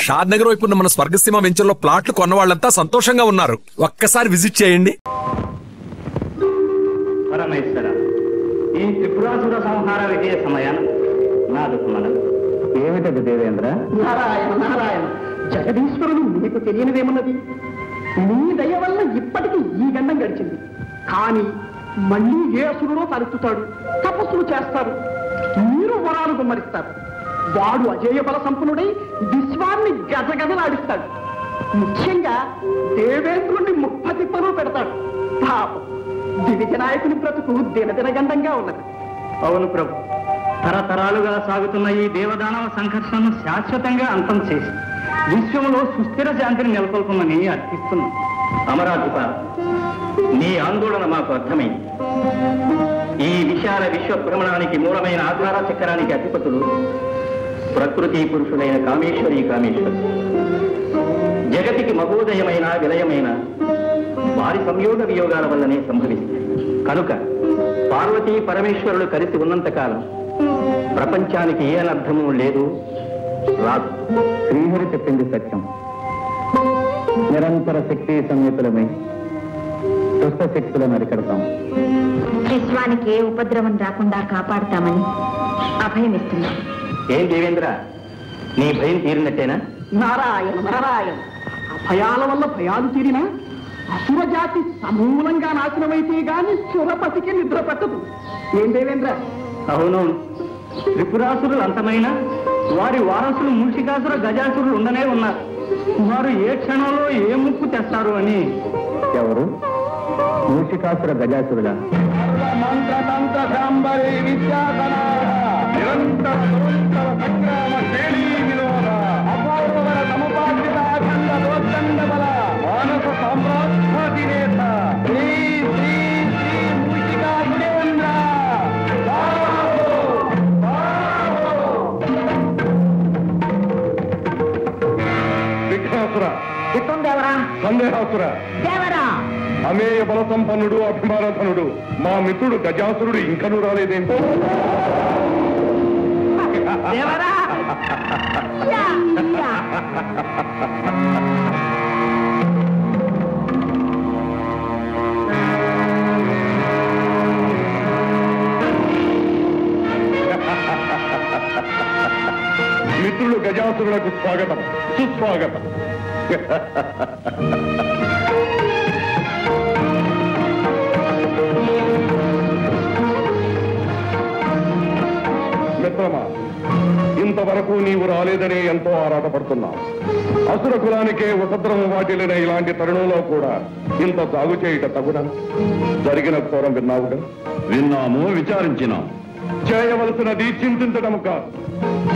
షాద్ నగర్ వైపు ఉన్న మన స్వర్గసీమ వెంచర్ లో ప్లాట్లు కొన్న వాళ్ళంతా సంతోషంగా ఉన్నారు. ఒక్కసారి విజిట్ చేయండి. పరమేశ్వర, ఈ త్రిపురాసుర సంహార విజయ సమయాన నాదుకు మనకు ఏమిటది దేవేంద్ర? నారాయణ నారాయణ, జగదీశ్వరుడు మీకు తెలియనిదేమన్నది? నీ దయ వల్ల ఇప్పటికీ ఈ గండం గడిచింది. కానీ మళ్ళీ ఏ అసురుడో తలెత్తుతాడు, తపస్సులు చేస్తారు, మీరు వరాలు గుమ్మరిస్తారు. వాడు అజేయ బల సంపన్నుడై విశ్వాన్ని గజగజలాడిస్తాడు. ముఖ్యంగా దేవేంద్రుణ్ణి ముప్పతిప్పలు పెడతాడు. పాపం దివిజ నాయకుని బ్రతుకు దినదినగండంగా ఉన్నది. అవును ప్రభు, తరతరాలుగా సాగుతున్న ఈ దేవదానవ సంఘర్షణను శాశ్వతంగా అంతం చేసి విశ్వంలో సుస్థిర శాంతిని నెలకొల్పమని అర్థిస్తున్నాం. అమరాధిప, నీ ఆందోళన మాకు అర్థమైంది. ఈ విశాల విశ్వభ్రమణానికి మూలమైన ఆధార చక్రానికి అధిపతులు ప్రకృతి పురుషులైన కామేశ్వరి కామేశ్వరి. జగతికి మహోదయమైన విలయమైన వారి సంయోగ వియోగాల వల్లనే సంభవిస్తాయి. కనుక పార్వతీ పరమేశ్వరులు కలిసి ఉన్నంతకాలం ప్రపంచానికి ఏ అనర్థము లేదు, రాదు. శ్రీహరి చెప్పింది సత్యం. నిరంతర శక్తి సంయుతులమై దుష్ట శక్తులను అరికడతాం. విశ్వానికి ఏ ఉపద్రవం రాకుండా కాపాడుతామని అభయమిస్తున్నాం. ఏం దేవేంద్ర, నీ భయం తీరినట్టేనా? నారాయణ నారాయణ, అభయాల వల్ల భయాలు తీరినా అసుర జాతి సమూలంగా నాశనమైతే గాని సురపతికి నిద్ర పట్టదు. ఏం దేవేంద్ర? అవునవును, త్రిపురాసురులు అంతమైనా వారి వారసులు మూషికాసుర గజాసురులు ఉండనే ఉన్నారు. వారు ఏ క్షణంలో ఏ ముక్కు తెస్తారు అని. ఎవరు? మూషికాసుర గజాసురుల సందేహాసుర, అమేయ బల సంపన్నుడు, అభిమానధనుడు మా మిత్రుడు గజాసురుడు ఇంకనూ రాలేదేంటో. మిత్రులు గజాసురులకు స్వాగతం, సుస్వాగతం. మిత్రమా, ఇంతవరకు నీవు రాలేదనే ఎంతో ఆరాటపడుతున్నావు. అసుర కులానికే ఉపద్రవం వాటిల్లిన ఇలాంటి తరుణంలో కూడా ఇంత సాగు చేయుట తగునా? జరిగిన ఘోరం విన్నావుగా? విన్నాము, విచారించినాం. చేయవలసినది చింతించడం కాదు,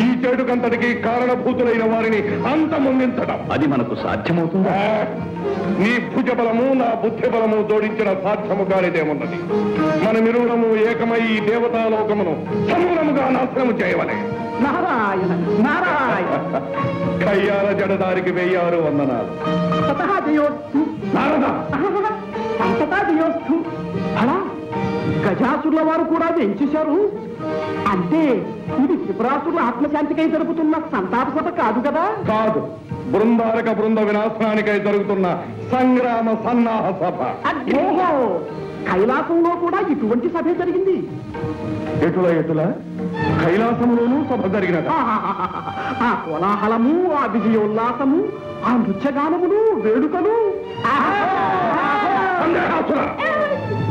ఈ చెడుకంతటికి కారణభూతులైన వారిని అంతమొందించడం. అది మనకు సాధ్యమవుతుందా? నీ భుజబలము నా బుద్ధి బలము జోడించిన సాధ్యము కానిదేమున్నది. మనమిరువురము ఏకమై ఈ దేవతాలోకమును సమూలముగా నాశనము చేయవలే. నారాయణ నారాయణ, కయ్యాల జడదారికి 1000 వందనాలు. తతః జయోస్తు. నారద, అంతటా జయోస్తు. అలా గజాసురుల వారు కూడా వెంచేశారు అంటే ఇది త్రిపురాసురుల ఆత్మశాంతికై జరుగుతున్న సంతాప సభ కాదు కదా? కాదు, బృందారక బృంద వినాశనానికై జరుగుతున్న సంగ్రామ సన్నాహ సభ. ఓహో, కైలాసంలో కూడా ఇటువంటి సభే జరిగింది. ఎటుల కైలాసంలోనూ సభ జరిగినట. ఆ కోలాహలము, ఆ విజయోల్లాసము, ఆ నృత్యగానములు, వేడుకలు.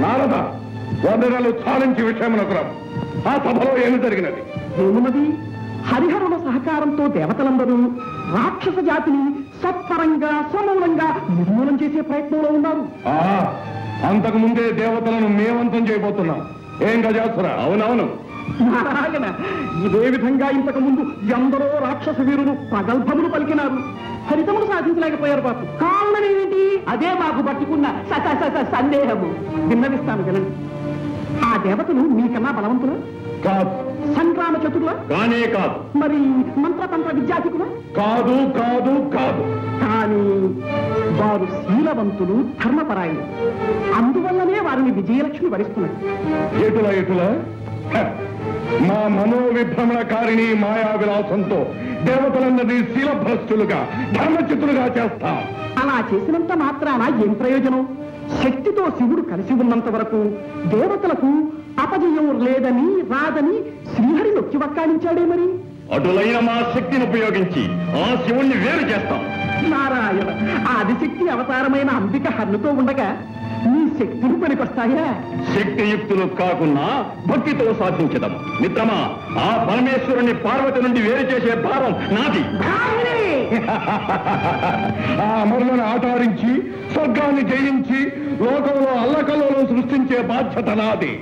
నారద, వందనలు చాలించి విషయమునకు రా. ఆ సభలో ఏమి జరిగినది? ఏమున్నది? హరిహరుల సహకారంతో దేవతలందరూ రాక్షస జాతిని సత్వరంగా సమూలంగా నిర్మూలన చేసే ప్రయత్నంలో ఉన్నారు. అంతకు ముందే దేవతలను మేమంతం చేయబోతున్నాం. ఏం గజాసుర? అవునవును నారాయణ, ఇదే విధంగా ఇంతకు ముందు ఎందరో రాక్షస వీరులు ప్రగల్భములు పలికినారు, ఫలితములు సాధించలేకపోయారు. పాపం కారణం ఏమిటి? అదే మాకు పట్టుకున్న సందేహము. విన్నవిస్తాను వినండి. ఆ దేవతలు మీకన్నా బలవంతులు కాదు. సంగ్రామ చతుర్ల కానే కాదు. మరి మంత్రతంత్ర విద్యాధికుల కాదు కాదు కాదు. కానీ వారు శీలవంతులు, ధర్మపరాయణులు. అందువల్లనే వారిని విజయలక్ష్మి వరిస్తున్నారు. ఎటుల మా మనోవిభ్రమణకారిణి మాయా విలాసంతో దేవతలందరినీ శీలభ్రష్టులుగా ధర్మచిత్తులుగా చేస్తాం. అలా చేసినంత మాత్రాన ఏం ప్రయోజనం? శక్తితో శివుడు కలిసి ఉన్నంత వరకు దేవతలకు అపజయం లేదని రాదని శ్రీహరి నొక్కి వక్కాడించాడే మరి. అటులైన మా శక్తిని ఉపయోగించి ఆ శివుణ్ణి వేరు చేస్తాం. నారాయణ, ఆదిశక్తి అవతారమైన అంబిక హన్నుతో ఉండగా నీ శక్తులు పనికొస్తాయా? శక్తియుక్తులు కాకున్నా భక్తితో సాధించదాం. మిత్రమా, ఆ పరమేశ్వరుని పార్వతి నుండి వేరు చేసే భారం నాది. ఆ అమరులను ఆటారించి స్వర్గాన్ని జయించి లోకంలో అల్లకల్లోలను సృష్టించే బాధ్యత నాది.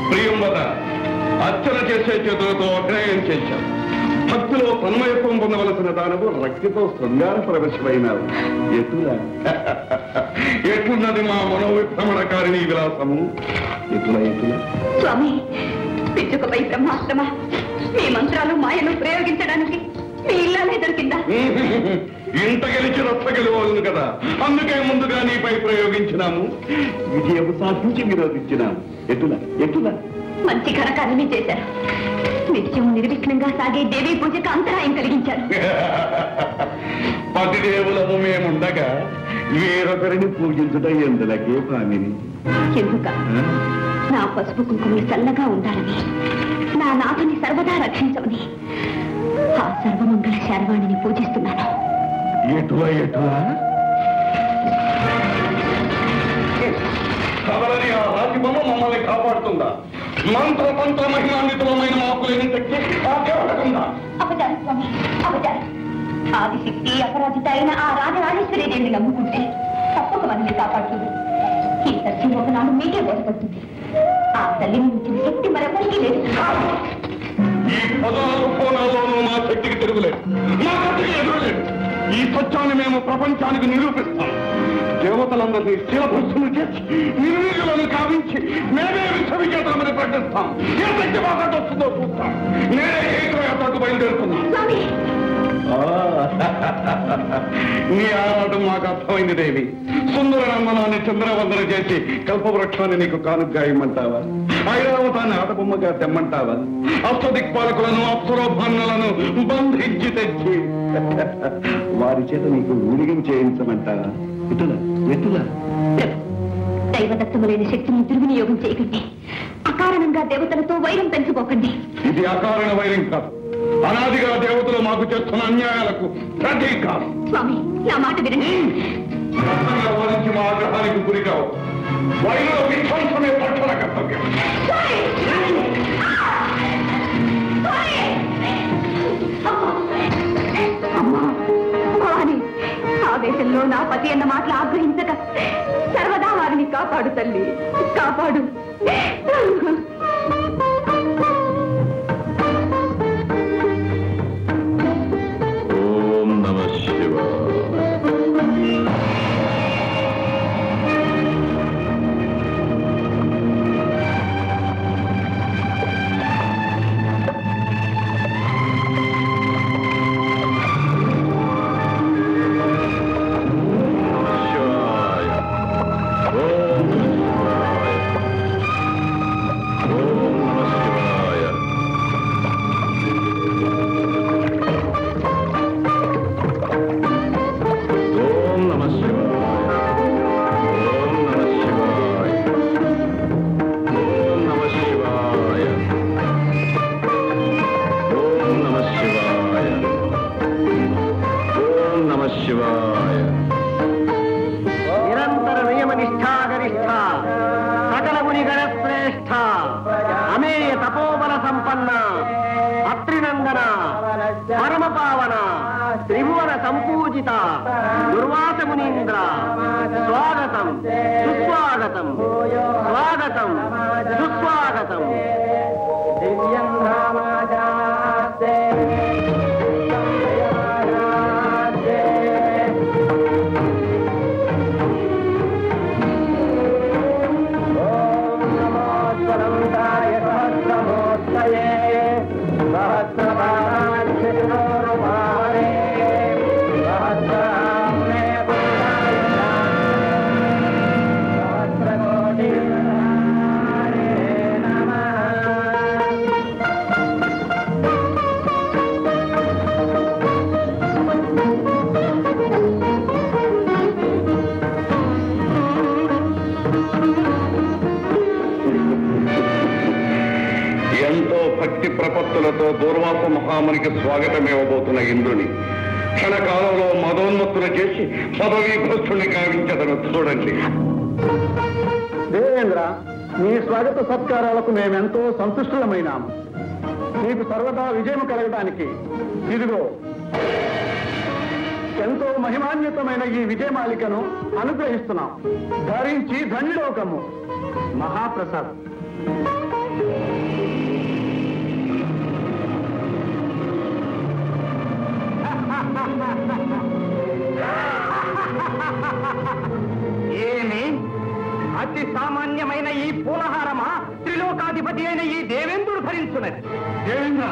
ప్రియంవద, అర్చన చేసే చేతులతో అగ్రయం చేశాం. భక్తిలో తన్మయత్వం పొందవలసిన దానవు రక్తితో శృంగార ప్రవేశమైనావు. ఎట్లున్నది మా మనోవిభ్రమణకారిణి విలాసము? ఎటుల స్వామి, పిచ్చుకపై బ్రహ్మాస్త్రమ మీ మంత్రాలు మాయలు ప్రయోగించడానికి మీ ఇల్లానే దొరికిందా? ఇంత గెలిచి రచ్చ గెలవాలి కదా, అందుకే ముందుగా నీపై ప్రయోగించినాము. విజయం సాధించి విరోధించినాము. ఎటుల మంచి ఘనకార్యమే చేశారు. నిత్యం నిర్విఘ్నంగా సాగే దేవీ పూజకు అంతరాయం కలిగించారు. పతిదేవులము మేముండగా వేరొకరిని పూజించడం ఎందులకే పామిని? ఎందుక నా పసుపు కుంకుమలు చల్లగా ఉండాలని, నా నాథని సర్వదా రక్షించమని ఆ సర్వమంగళ శర్వాణిని పూజిస్తున్నాను. ఎటువా కవలని ఆ రాజబొమ్మ మమ్మల్ని కాపాడుతుందా? మంత్ర మహిమాన్వితమైన మాపులేని శక్తి కాపాడుతుందా? అపచారం స్వామి, అపచారం. ఆదిశక్తి అపరాజిత అయిన ఆ రాజరాజేశ్వరి దేవిని నమ్ముకుంటే తప్పక మనల్ని కాపాడుతుంది. ఈ సత్యం ఒకనాడు మీకే బోధపడుతుంది. ఆ తల్లిని మించిన శక్తి మరెవరికీ లేదు. ఈ 14 కోణాల్లోనూ మా శక్తికి తిరుగులేదు, మా శక్తికి ఎదురులేదు. ఈ సత్యాన్ని మేము ప్రపంచానికి నిరూపిస్తాం. దేవతలందరినీ శిలభస్సులు చేసి నిర్వీర్యులను కావించి మేమే విశ్వవిజేతమని ప్రకటిస్తాం. ఏ శక్తి మాట్లాడి వస్తుందో చూస్తాం. నేనే ఏకయాత్రకు బయలుదేరుతున్నాం. నీ ఆరాటం మాకు అర్థమైంది దేవి. సుందర నందనాన్ని చంద్రవందన చేసి కల్పవృక్షాన్ని నీకు కానుగ్గా ఇమ్మంటావా? ఐరావతాన్ని ఆటబొమ్మగా తెమ్మంటావా? అష్టదిక్పాలకులను అప్సరోభాన్నులను బంధించి తెచ్చి వారి చేత నీకు ఊరిగం చేయించమంటావా? ఎటుల దైవదత్తములైన శక్తిని దుర్వినియోగం చేయకండి. అకారణంగా దేవతలతో వైరం పెంచుకోకండి. ఇది అకారణ వైరం కాదు, అనాదిగా దేవతలు మాకు చేస్తున్న అన్యాయాలకు ప్రతీక. స్వామి, నా మాట వినండి. వారించి మా ఆగ్రహానికి గురి కావు. వైలో విధ్వంసమే పట్టణ కర్తవ్యం. అమ్మా భవాని, ఆ విషయంలో నా పతి అన్న మాటలు ఆగ్రహించక సర్వదా వారిని కాపాడు తల్లి, కాపాడు. ఓం నమః శివాయ. నిరంతర నియమనిష్టాగరిష్ట సకల మునిగణ శ్రేష్ఠ అమేయ తపోబల సంపన్న అత్రినందన పరమ పావన త్రిభువన సంపూజిత దుర్వాస మునీంద్ర స్వాగతం సుస్వాగతం, స్వాగతం సుస్వాగతం. ఎంతో భక్తి ప్రపత్తులతో దూర్వాస మహామునికి స్వాగతం ఇవ్వబోతున్న ఇంద్రుని క్షణకాలంలో మదోన్మత్తులు చేసి పదవీ భ్రష్టుని కావించదను చూడండి. దేవేంద్ర, నీ స్వాగత సత్కారాలకు మేమెంతో సంతుష్టులమైనాము. నీకు సర్వదా విజయం కలగడానికి ఇదిగో ఎంతో మహిమాన్వితమైన ఈ విజయమాలికను అనుగ్రహిస్తున్నాం. ధరించి ధన్యుడోకము. మహాప్రసాద్. ఏమి అతి సామాన్యమైన ఈ పూలహారమా త్రిలోకాధిపతి అయిన ఈ దేవేంద్రుడు ధరించున్నది? దేవేంద్ర,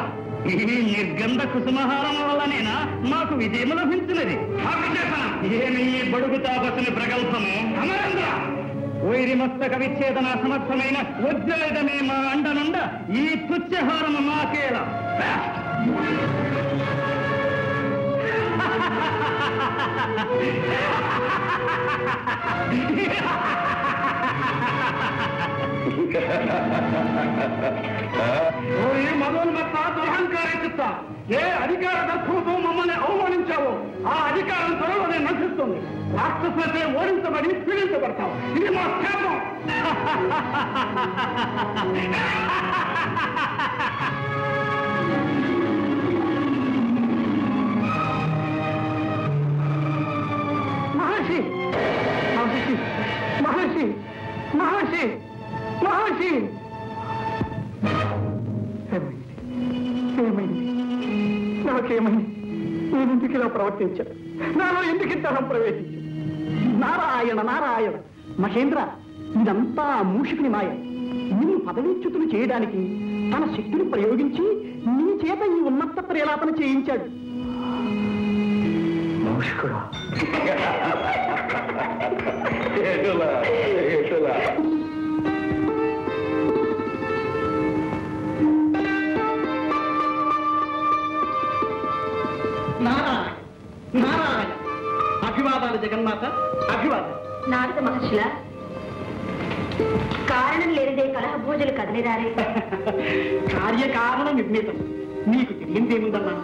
ఈ నిర్గంధ కుసుమహారం వల్లనేనా మాకు విజయం లభించినది? ఏమి ఈ బడుగు తాపసుని ప్రగల్భము? అమరేంద్ర, వైరి మస్తక విచ్ఛేదన సమర్థమైన వజ్రాయుధమే మా అండనుండ ఈ తుచ్చహారము మాకేలా? మదోన్మత్త దురహంకారిస్తా ఏ అధికార దర్శనంతో మమ్మల్ని అవమానించావో ఆ అధికారం త్వరలో నేను నశిస్తుంది. రాక్షసులతో ఓడించబడి పీడించబడతాం. ఇది మా శాపం. మహర్షి, మహర్షి, మహర్షి, మహర్షి, మహర్షి. ఏమైంది? నాకేమైంది? నేను ఎందుకు ఇలా ప్రవర్తించాను? నాలో ఎందుకు ఇంతరం ప్రవేశించాను? నారాయణ నారాయణ. మహేంద్ర, ఇదంతా మూషికుని మాయ. నిన్ను పదవీచ్యుతులు చేయడానికి తన శక్తిని ప్రయోగించి నీ చేత ఈ ఉన్నత ప్రేలాపన చేయించాడు. మూషికుడా? నారాయణ నారాయణ. అభివాదాలు జగన్మాత, అభివాదాలు. నారద మహర్షుల కారణం లేనిదే కలహ భోజలు కదిలిరారే. కార్యకారణ నిర్ణీతం. నీకు తెలియందేముందన్నా,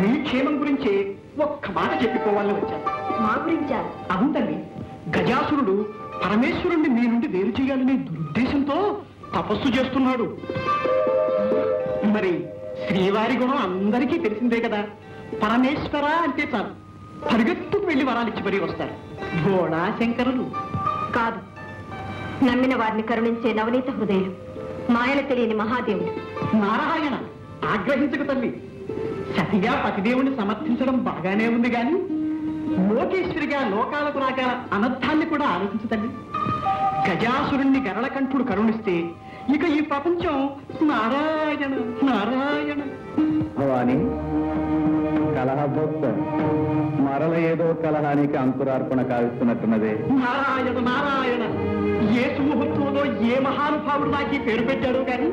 మీ క్షేమం గురించే ఒక్క మాట చెప్పిపోవాలని వచ్చాను. మా గురించా? అవును తల్లి. గజాసురుడు పరమేశ్వరుణ్ణి మీ నుండి వేరు చేయాలనే దురుద్దేశంతో తపస్సు చేస్తున్నాడు. మరి శ్రీవారి గుణం అందరికీ తెలిసిందే కదా. పరమేశ్వర అంటే చాలు పరిగెత్తుకు వెళ్ళి వరాలిచ్చి మరీ వస్తారు. భోళా శంకరులు కాదు, నమ్మిన వారిని కరుణించే నవనీత హృదయులు, మాయలు తెలియని మహాదేవుడు. నారాయణ, ఆగ్రహించక తల్లి. సతిగా పతిదేవుని సమర్థించడం బాగానే ఉంది గాని లోకేశ్వరిగా లోకాలకు రాగల అనర్థాన్ని కూడా ఆలోచించు తల్లి. గజాసురుణ్ణి గరళకంఠుడు కరుణిస్తే ఇక ఈ ప్రపంచం నారాయణ నారాయణ. భవాని, కలహభోక్త మరల ఏదో కలహానికి అంకురార్పణ కావిస్తున్నట్టున్నదే. నారాయణ నారాయణ, ఏ సుముహూర్తంలో ఏ మహానుభావుడు నాకు ఈ పేరు పెట్టాడో కానీ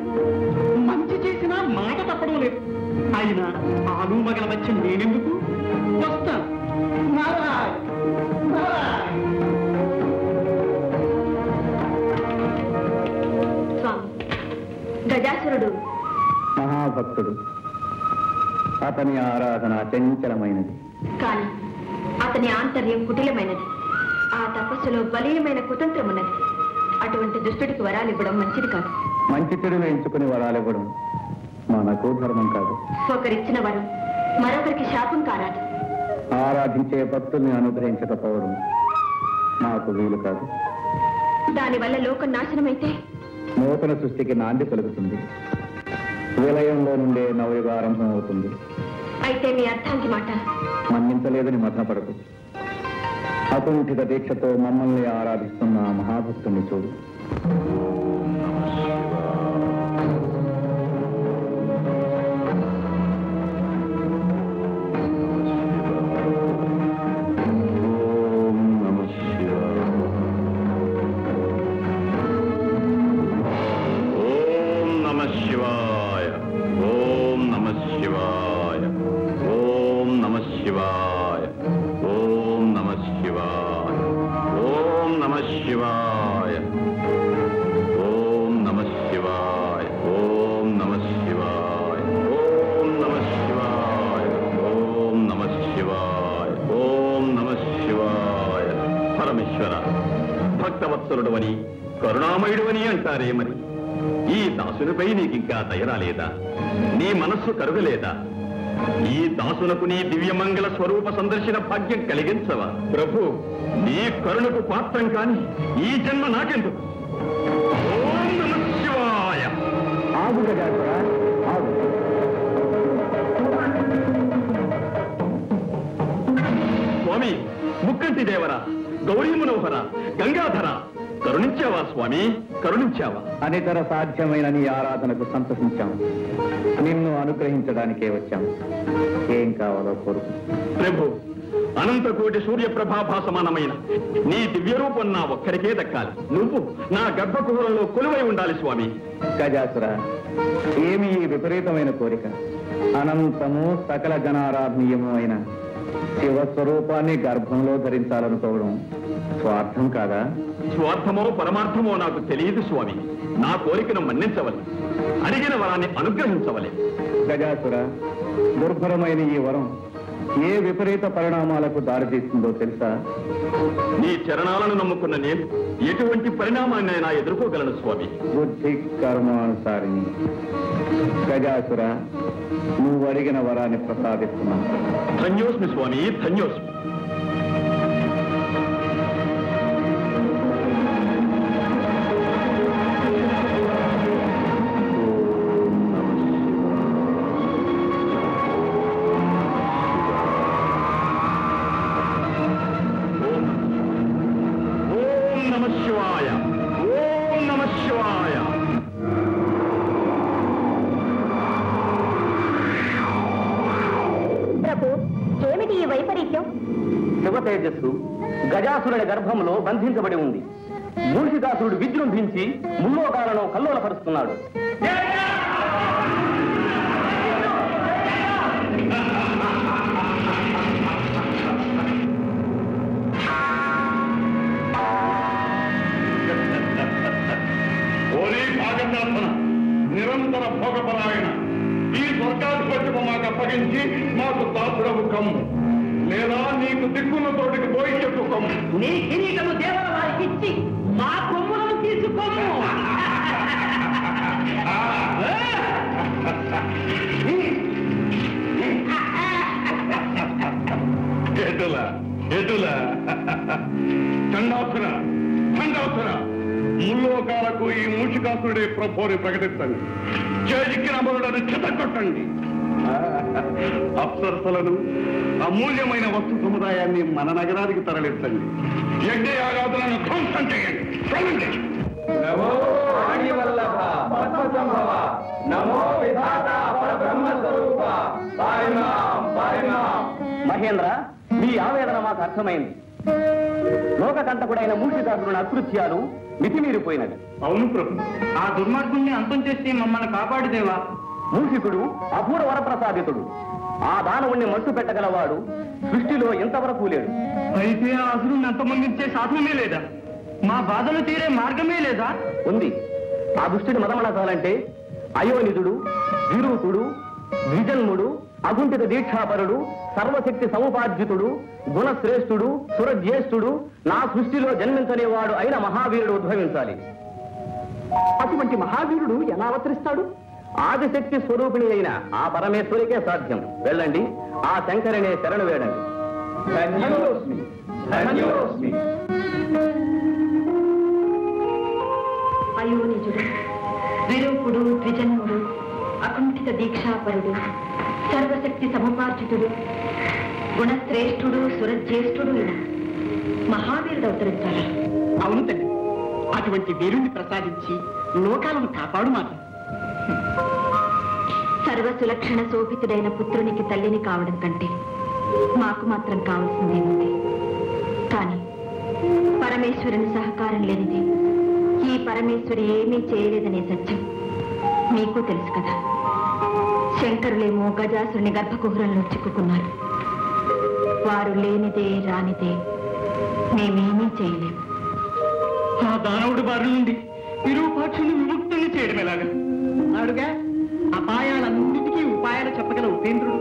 మంచి చేసినా మాట తప్పడం లేదు. అయినా ఆలుమగల మధ్య నేనెందుకు వస్తాను. నారాయణ నారాయణ. స్వామి, గజాసురుడు మహాభక్తుడు. అతని ఆరాధన చంచలమైనది, కానీ అతని ఆంతర్యం కుటిలమైనది. ఆ తపస్సులో బలీయమైన కుతంత్రం ఉన్నది. అటువంటి దుష్టుడికి వరాలు ఇవ్వడం మంచిది కాదు. మంచి చెడులు ఎంచుకుని వరాలివ్వడం మనకు ధర్మం కాదు. ఒకరిచ్చిన వరం మరొకరికి శాపం కారాదు. ఆరాధించే భక్తుల్ని అనుగ్రహించకపోవడం నాకు వీలు కాదు. దానివల్ల లోకం నాశనమైతే నూతన సృష్టికి నాంది కలుగుతుంది. విలయంలో నుండే నవయుగ ఆరంభం అవుతుంది. అయితే మీ అర్థానికి మాట మన్నించలేదని మథనపడకు. అకుంఠిత దీక్షతో మమ్మల్ని ఆరాధిస్తున్న మహాభక్తుని చూడు. భక్తవత్సలుడవని కరుణామయుడువని అంటారే మరి. ఈ దాసునిపై నీకింకా దయరాలేదా? నీ మనస్సు కరుగలేదా? ఈ దాసునకు నీ దివ్యమంగళ స్వరూప సందర్శన భాగ్యం కలిగించవా? ప్రభు, నీ కరుణకు పాత్రం కాని ఈ జన్మ నాకెందుకు? ఓం నమః శివాయ. స్వామి, ముక్కంటి దేవరా, గౌరీ మనోహర, గంగాధర, కరుణించావా స్వామి, కరుణించావా? అనితర సాధ్యమైన నీ ఆరాధనకు సంతసించాము. నిన్ను అనుగ్రహించడానికే వచ్చాము. ఏం కావాలో కోరుకు. ప్రభు, అనంతకోటి సూర్యప్రభాభాసమానమైన నీ దివ్య రూపం నా ఒక్కరికే దక్కాలి. నువ్వు నా గర్భకుహరంలో కొలువై ఉండాలి స్వామి. గజాసుర, ఏమి ఈ విపరీతమైన కోరిక? అనంతము సకల జనారాధనీయము అయిన శివస్వరూపాన్ని గర్భంలో ధరించాలనుకోవడం స్వార్థం కాదా? స్వార్థమో పరమార్థమో నాకు తెలియదు స్వామి. నా కోరికను మన్నించవలే, అడిగిన వరాన్ని అనుగ్రహించవలే. గజాసుర, దుర్భరమైన ఈ వరం ఏ విపరీత పరిణామాలకు దారితీస్తుందో తెలుసా? నీ చరణాలను నమ్ముకున్న నేను ఎటువంటి పరిణామాన్నైనా ఎదుర్కోగలను స్వామి. బుద్ధి కర్మానుసారిని. గజాసుర, నువ్వు అడిగిన వరాన్ని ప్రసాదిస్తున్నాను. ధన్యోస్మి స్వామి, ధన్యోస్మి. శివతేజస్సు గజాసురుని గర్భంలో బంధించబడి ఉంది. మూషికాసురుడు విజృంభించి ముల్లోకాలను కల్లోలపరుస్తున్నాడు. నిరంతర భోగపరాయణ ఈ స్వర్గాధిపత్యము మాకు అప్పగించి మాకు దాసుడవు కమ్ము, లేదా నీకు దిక్కున్న తోటికి పోయి చెప్పుకోము. నీ కిరీటము దేవర వారికి ఇచ్చి మా కొమ్ములను తీసుకోము. కేటులా భండాసుర భండాసుర ముల్లోకాలకు ఈ మూషికాసురుడే ప్రభుని ప్రకటించండి. చేజిక్కిన అమరులను చెతకొట్టండి. అప్సరసలను అమూల్యమైన వస్తు సముదాయాన్ని మన నగరానికి తరలించండి. యజ్ఞయాగాదులను ధ్వంసం చేయండి. చల్లండి. నమో వాణివల్లభ పద్మసంభవ నమో విధాత పరబ్రహ్మ స్వరూప పారిమాం పారిమాం. మహేంద్ర, మీ ఆవేదన మాకు అర్థమైంది. లోకకంటకుడైన మూషికాసురుని అకృత్యాలు మితిమీరిపోయినవి. అవును ప్రభు, ఆ దుర్మార్గుణ్ణి అంతం చేసి మమ్మల్ని కాపాడుదేవా. మూషికుడు అపూర్వ వరప్రసాదితుడు. ఆ దానవుణ్ణి మట్టు పెట్టగలవాడు సృష్టిలో ఇంతవరకు లేడు. అయితే ఆ అసురుణ్ణి అంతమొందించే సాధనమే లేదా? మా బాధలు తీరే మార్గమే లేదా? ఉంది. ఆ దుష్టుడి మదమడకాలంటే అయోనిదుడు, విరూపుడు, ద్విజన్ముడు, అగుంఠిత దీక్షాపరుడు, సర్వశక్తి సముపార్జితుడు, గుణశ్రేష్ఠుడు, సురజ్యేష్ఠుడు, నా సృష్టిలో జన్మించనేవాడు అయిన మహావీరుడు ఉద్భవించాలి. అటువంటి మహావీరుడు ఎలా అవతరిస్తాడు? ఆదిశక్తి స్వరూపిణి అయిన ఆ పరమేశ్వరికే సాధ్యం. వెళ్ళండి, ఆ శంకరినే శరణు వేడండి. ధన్యోస్మి, ధన్యోస్మి. అయోనిజుడు, విరూపుడు, ద్విజన్ముడు, అకుంఠిత దీక్షాపరుడు, సర్వశక్తి సముపార్జితుడు, గుణశ్రేష్ఠుడు, సురజ్యేష్ఠుడు అయిన మహావీరుడు అవతరించాలి. అవును తల్లి, అటువంటి వీరుణ్ణి ప్రసాదించి లోకాలను కాపాడు మాకు. సర్వసులక్షణ శోభితుడైన పుత్రునికి తల్లిని కావడం కంటే మాకు మాత్రం కావాల్సిందేముంది? కానీ పరమేశ్వరుని సహకారం లేనిది ఈ పరమేశ్వరి ఏమీ చేయలేదనే సత్యం మీకు తెలుసు కదా. శంకరులేమో గజాసురుని గర్భకుహరంలో చిక్కుకున్నారు. వారు లేనిదే రానిదే మేమేమీ చేయలేము. ఆ దానవుడి బారి నుండి విరూపాక్షుని విముక్తుని చేయడం ఎలాగా? అడుగా అపాయాలన్నిటికీ ఉపాయాలు చెప్పగల ఉపేంద్రుడు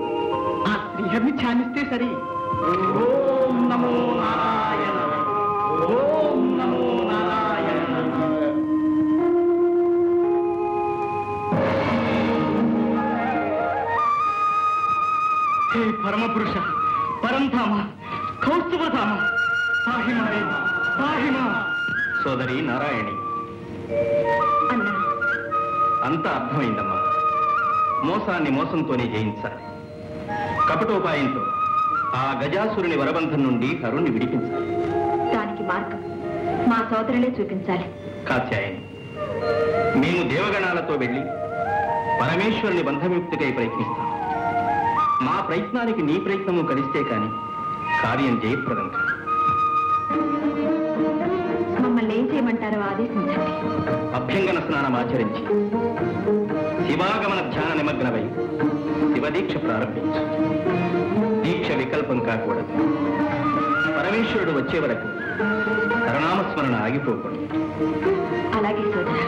ఆ శ్రీహరిని ధ్యానిస్తే సరి. ఓం నమో నారాయణ, ఓం నమో నారాయణ. హే పరమపురుష, పరంధామ, కౌస్తుభధామ, పాహిమారే పాహిమా. సోదరి నారాయణి, అన్నా, అంతా అర్థమైందమ్మా. మోసాన్ని మోసంతోనే జయించాలి. కపటోపాయంతో ఆ గజాసురుని వరబంధం నుండి హరుణ్ణి విడిపించాలి. దానికి మార్గం మా సోదరులే చూపించాలి. కాత్యాయని, మేము దేవగణాలతో వెళ్ళి పరమేశ్వరుని బంధముక్తికై ప్రయత్నిస్తాం. మా ప్రయత్నానికి నీ ప్రయత్నము కలిస్తే కాని కార్యం జయప్రదం కాదు. మమ్మల్ని ఏం చేయమంటారో ఆదేశించండి. అభ్యంగన స్నానం ఆచరించి శివాగమన ధ్యాన నిమగ్నమై శివదీక్ష ప్రారంభించు. దీక్ష వికల్పం కాకూడదు. పరమేశ్వరుడు వచ్చే వరకు హరనామస్మరణ ఆగిపోకూడదు. అలాగే సోదరా.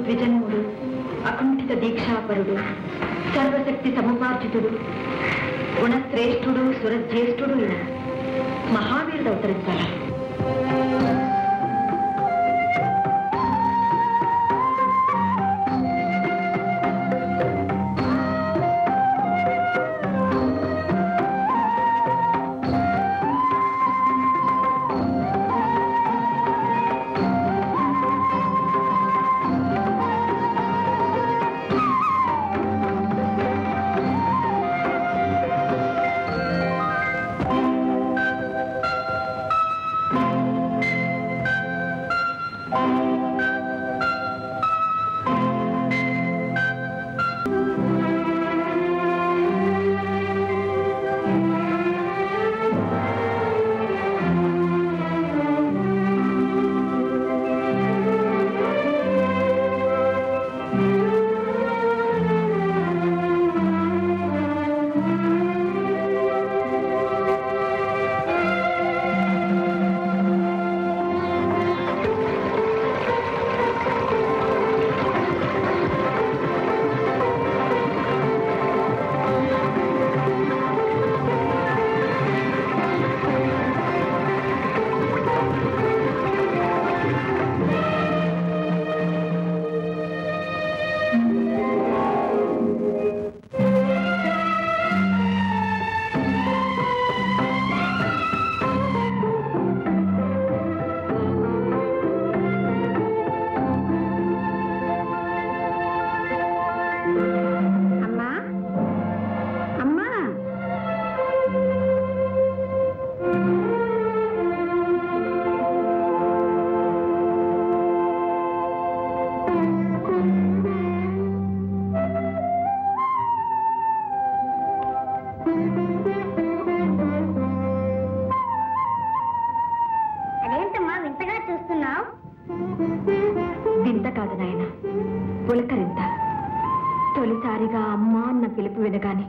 ద్విజన్ముడు, అకుంఠిత దీక్షాపరుడు, సర్వశక్తి సముపార్జితుడు, గుణశ్రేష్ఠుడు, సురజ్యేష్ఠుడు అయిన మహావీరుడు అవతరించాలి. వింత కాదు నాయన, పులకరింత. తొలిసారిగా అమ్మా అన్న పిలుపు వినగానే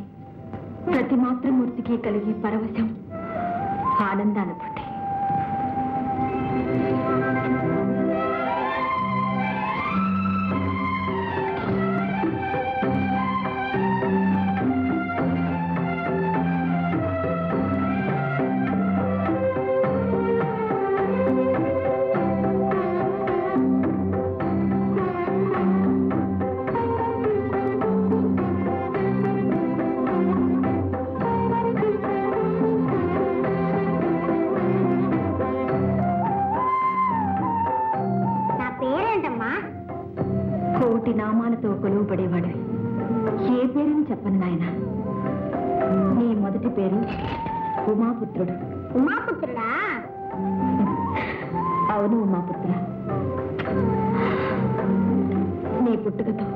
ప్రతి మాతృమూర్తికి కలిగి పరవశం, ఆనందానుభూతి. కోటి నామాలతో కొలువుపడేవాడు. ఏ పేరుని చెప్పను నాయన. నీ మొదటి పేరు ఉమాపుత్రుడు. ఉమాపుత్రుడా? అవును ఉమాపుత్ర. నీ పుట్టుకతో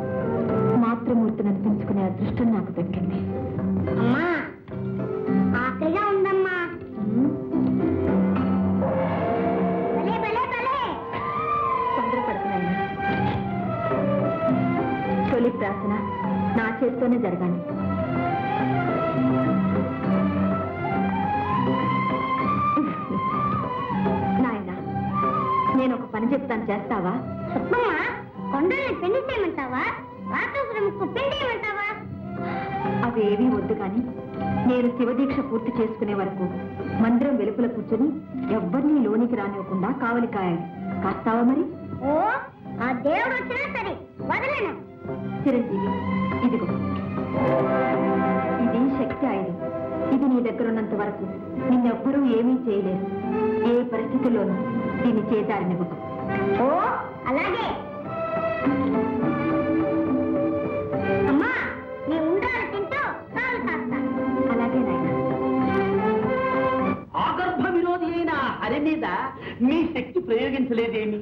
మాతృమూర్తిని అనిపించుకునే అదృష్టం నాకు దక్కింది. అమ్మా, ఆకలిగా ఉందమ్మా. తొందరపడుతున్నాను. తొలి ప్రార్థన నా చేస్తూనే జరగాలి. నాయన, నేను ఒక పని చెప్తాను, చేస్తావా? చెప్పమ్మా. కొండల్ని పెళ్లి చేయమంటావా? రాక్షసులకు పెళ్లి చేయమంటావా? అవేవీ వద్దు కానీ నేను శివదీక్ష పూర్తి చేసుకునే వరకు మందిరం వెలుపల కూర్చొని ఎవ్వరినీ లోనికి రానివ్వకుండా కావలి కాయాలి. కాస్తావా మరి? ఓ, ఆ దేవుడు వచ్చినా సరే వదలను. చిరంజీవి, ఇదిగో, ఇది శక్తి ఆయుధం. ఇది నీ దగ్గర ఉన్నంత వరకు నిన్నెవ్వరూ ఏమీ చేయలేరు. ఏ పరిస్థితుల్లోనూ దీన్ని చేదారినివ్వకు. ఓ, అలాగే. అమ్మా, నీ ఉండ్రాలు తింటూ కాలు కాస్తా. అలాగే నాయన. ఆగర్భ విరోధి అయిన హరి మీద మీ శక్తి ప్రయోగించలేదేమి?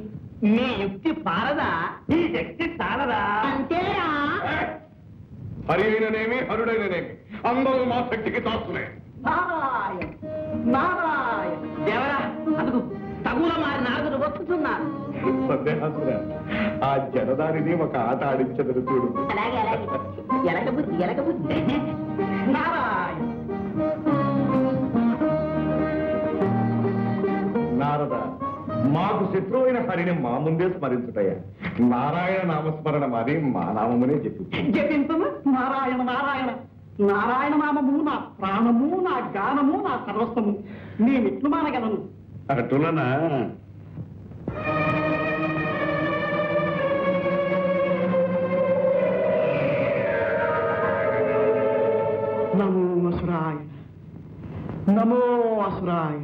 మీ యుక్తి పారదా? ఈ శక్తి చాలదా? అంతేరా? హరి అయిననేమి హరుడైననేమి అందరూ మా శక్తికి తాస్తులే. నారాయణ నారాయణ. దేవరా, అందుకు తగుల మారి నారదుడు వస్తున్నారు. సందేహాసురా, ఆ జనదారిని ఒక ఆట ఆడించదరు చూడు. అలాగే అలాగే. ఎలకబుద్ధి ఎలకబుద్ధి. నారాయణ. నారద, మాకు శత్రువు అయిన హరిని మా ముందే స్మరించుటయ్యా. నారాయణ నామస్మరణ మాది మా నామమునే చెప్పు. జపించము నారాయణ నారాయణ. నారాయణ నామము నా ప్రాణము, నా గానము, నా సర్వస్వము. నేనిట్లు మానగలను. అటులనా? నమో అసురాయ, నమో అసురాయ.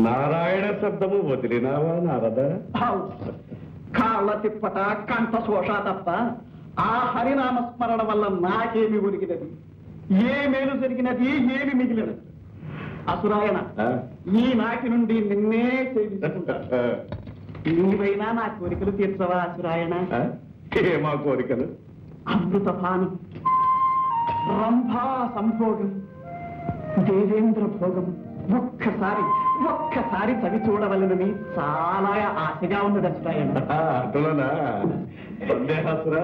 నారాయణ శబ్దము వదిలినావా నారద? కాళ్ళ తిప్పట, కంఠ శోష తప్ప ఆ హరినామస్మరణ వల్ల నాకేమి ఒరిగినది? ఏ మేలు జరిగినది? ఏమి మిగిలినది? అసురాయన, ఈ నాటి నుండి నిన్నే సేవించుకుంటా. నీవైనా నా కోరికలు తీర్చవా అసురాయణ? ఏమా కోరికలు? అమృతపానం, రంభా సంభోగం, దేవేంద్ర భోగం ఒక్కసారి చవి చూడవలనని చాలా ఆశగా ఉన్నది అసురాయణ. అటులనా? సందేహాసురా,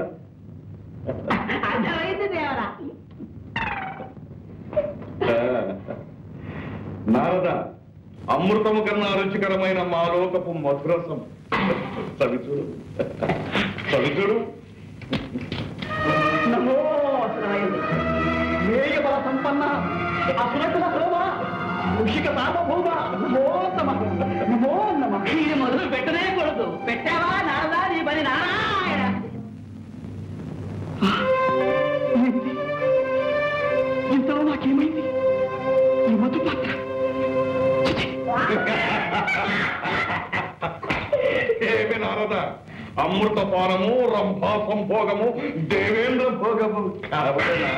అర్థమైంది దేవరా. నారద, అమృతము కన్నా రుచికరమైన మాలోకపు మధురసం చవిచూడు, చవిచూడు. నమో అసురాయణ. మేయ బల సంపన్న అసురకుల హోమ, ఋషిక సార్వభౌమ, నమో నమః, నమో నమః. ఇది మొదలు పెట్టనే కూడదు. పెట్టావా నారదా నీ పని? నారాయణ. ఏమిటి? ఇంతలో నాకేమైంది? ఈ మధు పాత్ర ఏమి నారద, అమృత పానము, రంభా సంభోగము, దేవేంద్ర భోగము కావలేనా?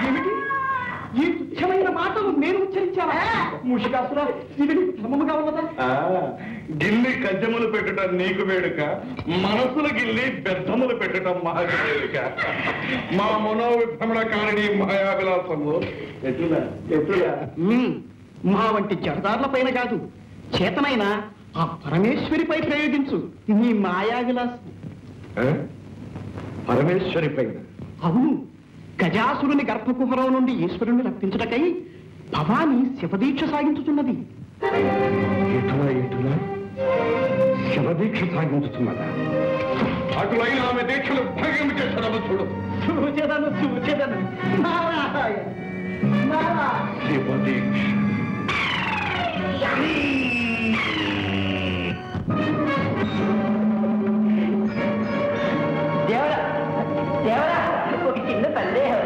ఏమిటి? ఈ తుచ్చమైన మాటలు నేను ఉచ్చరించావా? మూషికాసురా, ఇది నీకు ధర్మముగా ఉన్నదా? గిల్లి కజ్జములు పెట్టడం నీకు వేడుక, మనసుల గిల్లి బెద్దములు పెట్టడం మాకు వేడుక. మా మనోవిభ్రమణ కారణి మాయావిలాసము ఎటులా ఎటులా? మా వంటి జడదారుల పైన కాదు, చేతనైన ఆ పరమేశ్వరిపై ప్రయోగించు నీ మాయా విలాసం. పరమేశ్వరిపై? అవును, గజాసురుని గర్భకుహరం నుండి ఈశ్వరుణ్ణి రప్పించటకై భవాని శివదీక్ష సాగించుతున్నది. ఎటులా శివదీక్ష సాగించుతున్నదా? అటులైన ఆమె దీక్షలు భంగం చేశాడు. చూచెదను శివదీక్ష. దేవరా ఒక చిన్న సందేహం.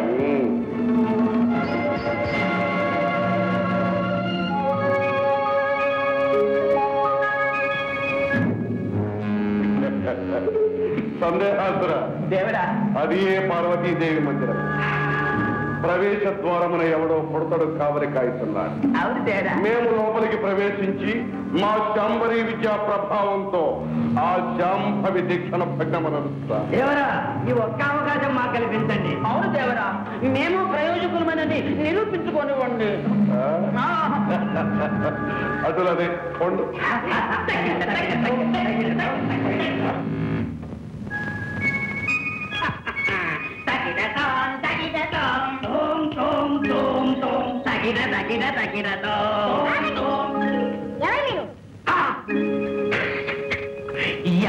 సందేహాసుర దేవరా, అది ఏ పార్వతీదేవి మందిరం. ప్రవేశ ద్వారమున ఎవడో పుడతడు కావలి కాయిస్తున్నాడు. అవును దేవరా. మేము లోపలికి ప్రవేశించి మా శాంభరి విద్యా ప్రభావంతో ఆ శాంభవి దీక్షణ భగ్నమనరుస్తా. దేవరా, ఈ ఒక్క అవకాశం మాకు కల్పించండి. అవును దేవరా, మేము ప్రయోజకులమని నిరూపించుకోనివ్వండి. అటులదే కొండు.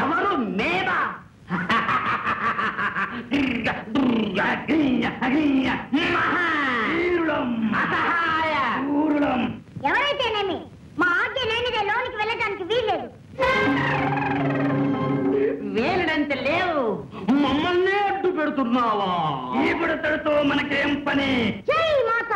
ఎవరు మేమా? ఎవరైతేనేమి మా ఆజ్ఞ లేనిదే లోనికి వెళ్ళడానికి వీల్లేదు. వేలడంత లేవు, మమ్మల్ని అడ్డు పెడుతున్నావా? ఇప్పుడు తడుతో మనకేం పని? జై మాత.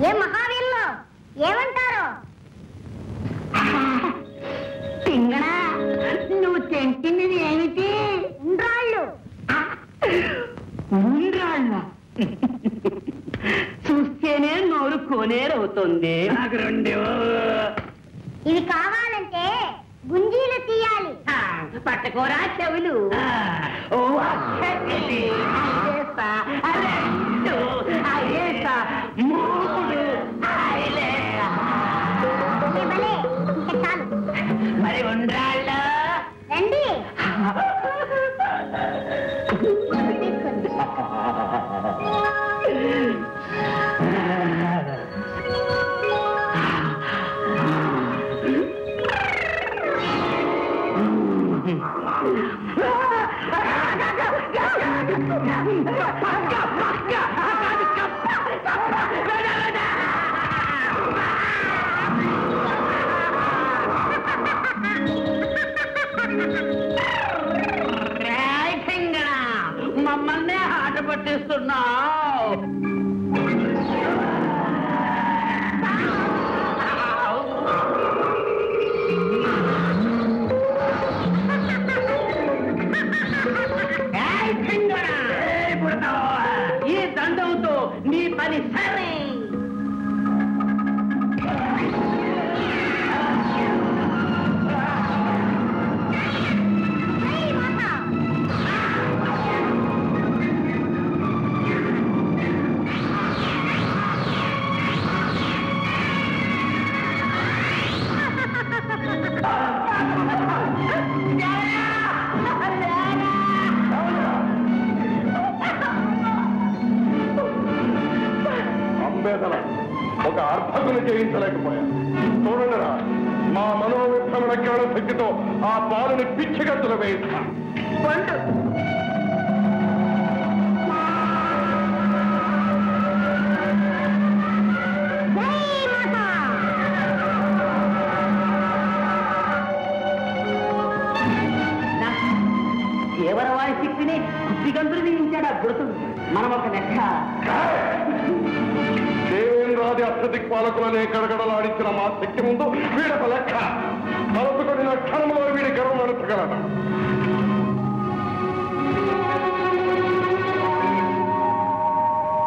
ఏ మహావీరులు ఏమంటారు? పింగళా, నువ్వు తింటున్నది ఏమిటి? ఉండ్రాళ్ళు. ఉండ్రాళ్ళ చూస్తేనే నోరు కోనేరవుతుంది. నాకు రెండు. ఇవి కావాలంటే గుంజీలు తీయాలి. పట్టుకోరా చెవులు. మరి ఉండ్రాళ్ళ రండి. మమ్మల్ని ఆట పట్టిస్తున్నావు. ఈ దండంతో నీ పని సరే. ఒక అర్భకులు జయించలేకపోయా. చూడండిరా, మా మనోవిభ్రమణ జ్ఞాన శక్తితో ఆ బాలుని పిచ్చిగత్తులు వేయిస్తా. దేవరవారి శక్తిని కుట్టిగంతులు విధించాడు ఆ గుర్తు. మనం ఒక లెక్క. దేవేంద్రాది అష్టదిక్పాలకులనే గడగడలాడించిన మా శక్తి ముందు వీడొక లెక్క. తలుపుకొడిన క్షణంలో వీడి గర్వం నడుచగలడు.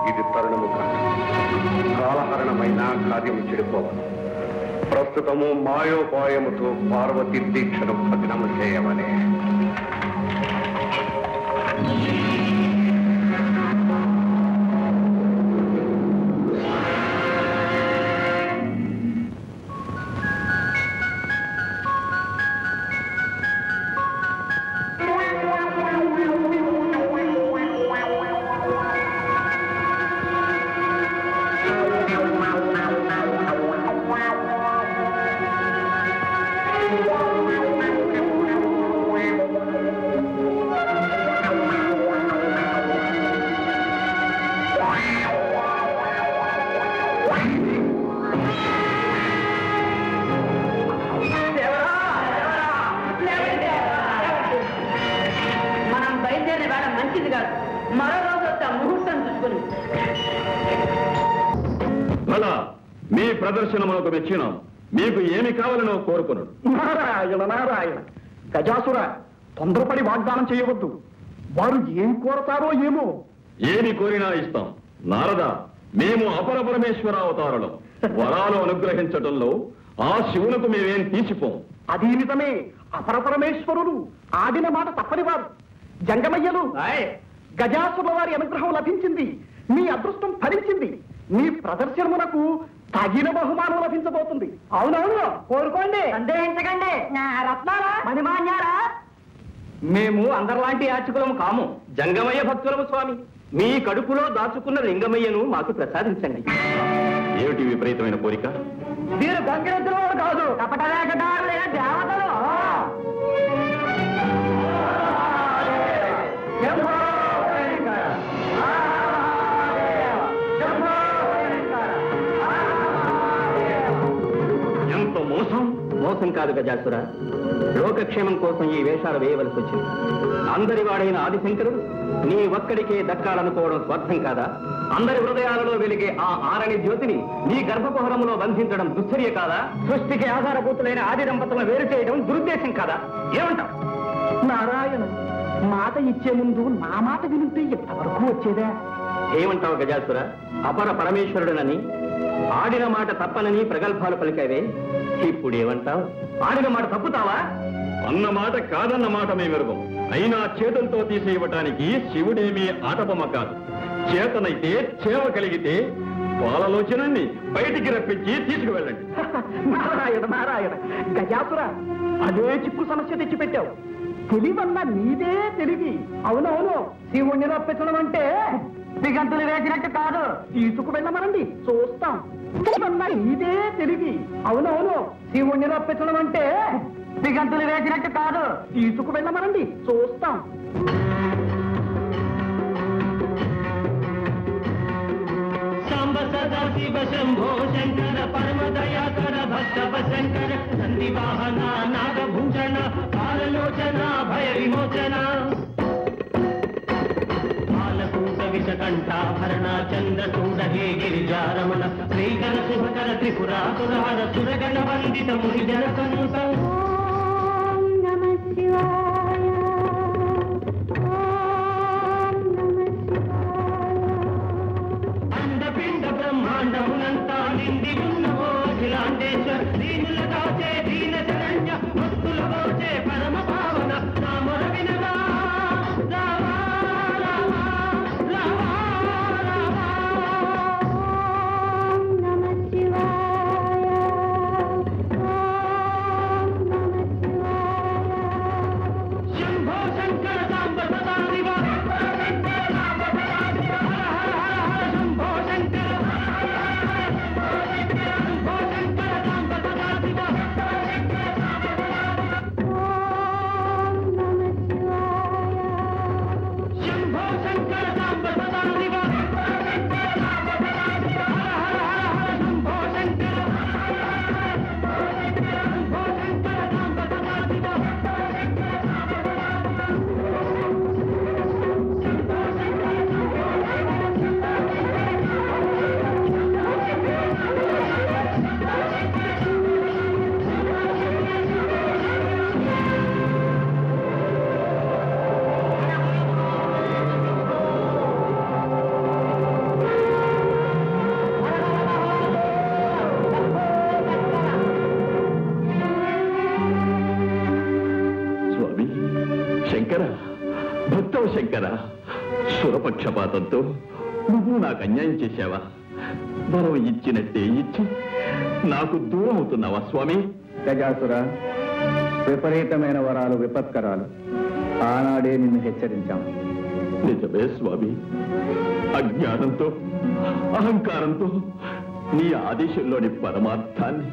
ఇది తరుణము కాదు. కాలహరణమైన కార్యము చెడిపోవను. ప్రస్తుతము మాయోపాయముతో పార్వతి దీక్షను భగ్నము చేయమని. మీ ప్రదర్శన మనకు మెచ్చినాం. మీకు ఏమి కావాలనో కోరుకున్నాడు. నారాయణ నారాయణ. గజాసుర, తొందరపడి వాగ్దానం చేయవద్దు. వారు ఏం కోరతారో ఏమో. ఏమి కోరినా ఇస్తాం. నారద, మేము అపర పరమేశ్వర అవతారులం. వరాలు అనుగ్రహించటంలో ఆ శివునకు మేమేం తీసిపోం. అది నిజమే. అపర పరమేశ్వరుడు ఆడిన మాట తప్పని వారు. జంగమయ్యలు, గజాసుర వారి అనుగ్రహం లభించింది. మీ అదృష్టం ఫలించింది. మీ ప్రదర్శనమునకు తగిన బహుమానం లభించబోతుంది. అవునవును, కోరుకోండి, సందేహించకండి. రత్నాలా, మణిమాన్యాలా? మేము అందరిలాంటి యాచకులము కాము, జంగమయ్య భక్తులము స్వామి. మీ కడుపులో దాచుకున్న లింగమయ్యను మాకు ప్రసాదించండి. ఏమిటి విపరీతమైన కోరిక? వీరు గంగిరెద్దుల వారు కాదు, కపటలేకదారులైన దేవతలు. ఎంత మోసం! మోసం కాదు గజాసుర, లోకక్షేమం కోసం ఈ వేషాలు వేయవలసి వచ్చింది. అందరి వాడైన ఆదిశంకరుడు నీ ఒక్కడికే దక్కాలనుకోవడం స్వార్థం కాదా? అందరి హృదయాలలో వెలిగే ఆ ఆరణి జ్యోతిని నీ గర్భకుహరంలో బంధించడం దుశ్చర్య కాదా? సృష్టికి ఆధారభూతులైన ఆది దంపతులను వేరు చేయడం దురుద్దేశం కాదా? ఏమంటావు? నారాయణ, మాట ఇచ్చే ముందు నా మాట వింటే ఎంతవరకు వచ్చేదా? ఏమంటావు గజాసుర? అపర పరమేశ్వరుడనని, ఆడిన మాట తప్పనని ప్రగల్భాలు పలికావే, ఇప్పుడు ఏమంటావు? ఆడిన మాట తప్పుతావా? అన్న మాట కాదన్న మాట మేమెరుగం. అయినా చేతులతో తీసేయటానికి శివుడేమీ ఆటబొమ్మ కాదు. చేతనైతే చేవ కలిగితే పాలలోచనాన్ని బయటికి రప్పించి తీసుకువెళ్ళండి. నారాయణ నారాయణ. గజాసుర, అదే చిక్కు సమస్య తెచ్చిపెట్టావు. తెలివన్న నీదే తెలివి. అవునవును, శివుణ్ణి రప్పించడం అంటే దిగంతులు వేసినట్టు కాదు. తీసుకు వెళ్ళమనండి, చూస్తాం. తెలివన్న నీదే తెలివి. అవునవును, శివుణ్ణి రప్పించడం అంటే దిగంతులు వేసినట్టు కాదు. తీసుకు వెళ్ళమనండి, చూస్తాం. సాంబ సదా శివ శంభో శంకర పరమ దయాకర భక్త శంకర నంది వాహన నాగభూషణ కాలలోచన భయ విమోచన కాలకూట విషకంఠాభరణ చంద్రచూడ హే గిరిజారమణ శ్రీకర శుభకర త్రిపురాసురహర సురగణ వందిత ముని జనకనుత. అండపిండ బ్రహ్మాండమునంతా నిండి ఉన్నవో అఖిలాండేశ్వర దీనుల కాచే దీన శరణ్య భక్తుల వచ్చే పరమ భావన నామర వినవా రావా రావా రావా రావా. శంభో శంకర సాంబ సదా శివ శంభో శంకర శంభో శంకర సాంబ సదా శివ శంకర, సురపక్షపాతంతో నువ్వు నాకు అన్యాయం చేశావా? వరం ఇచ్చినట్టే ఇచ్చి నాకు దూరం అవుతున్నావా స్వామి? గజాసుర, విపరీతమైన వరాలు విపత్కరాలు. ఆనాడే నిన్ను హెచ్చరించాము. నిజమే స్వామి, అజ్ఞానంతో అహంకారంతో నీ ఆదేశంలోని పరమార్థాన్ని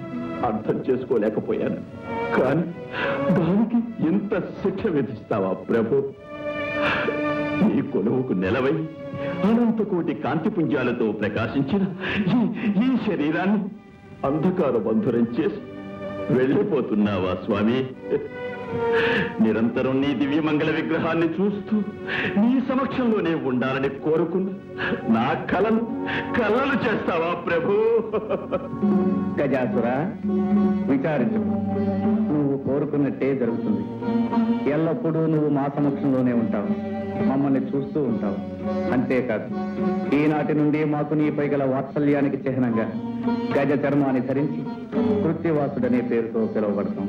అర్థం చేసుకోలేకపోయాను. కానీ దానికి ఎంత శిక్ష విధిస్తావా ప్రభు? నీ కొలువుకు నెలవై అనంతకోటి కాంతిపుంజాలతో ప్రకాశించిన ఈ శరీరాన్ని అంధకార బంధురం చేసి వెళ్ళిపోతున్నావా స్వామి? నిరంతరం నీ దివ్యమంగళ విగ్రహాన్ని చూస్తూ నీ సమక్షంలోనే ఉండాలని కోరుకున్న నా కలలు చేస్తావా ప్రభు? గజాసుర, విచారించు. నువ్వు కోరుకున్నట్టే జరుగుతుంది. ఎల్లప్పుడూ నువ్వు మా సమక్షంలోనే ఉంటావు, మమ్మల్ని చూస్తూ ఉంటావు. అంతేకాదు, ఈనాటి నుండి మాకు నీపై గల వాత్సల్యానికి చిహ్నంగా గజ చర్మాన్ని ధరించి కృత్యవాసుడనే పేరుతో పిలువబడతాం.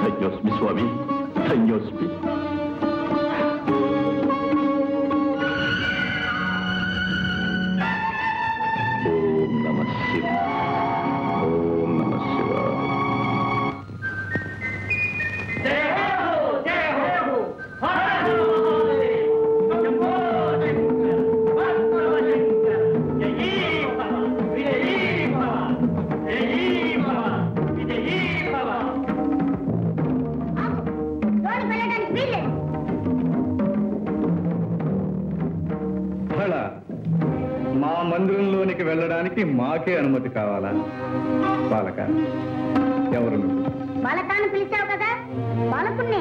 ధన్యోస్మి స్వామి, ధన్యోస్మి. ఓం నమః శివాయ, ఓం నమః శివాయ. మా మందిరంలోనికి వెళ్ళడానికి మాకే అనుమతి కావాలా? బాలక, ఎవరు నువ్వు? బాలకాన్ని పిలిచావు కదా, బాలకున్నే.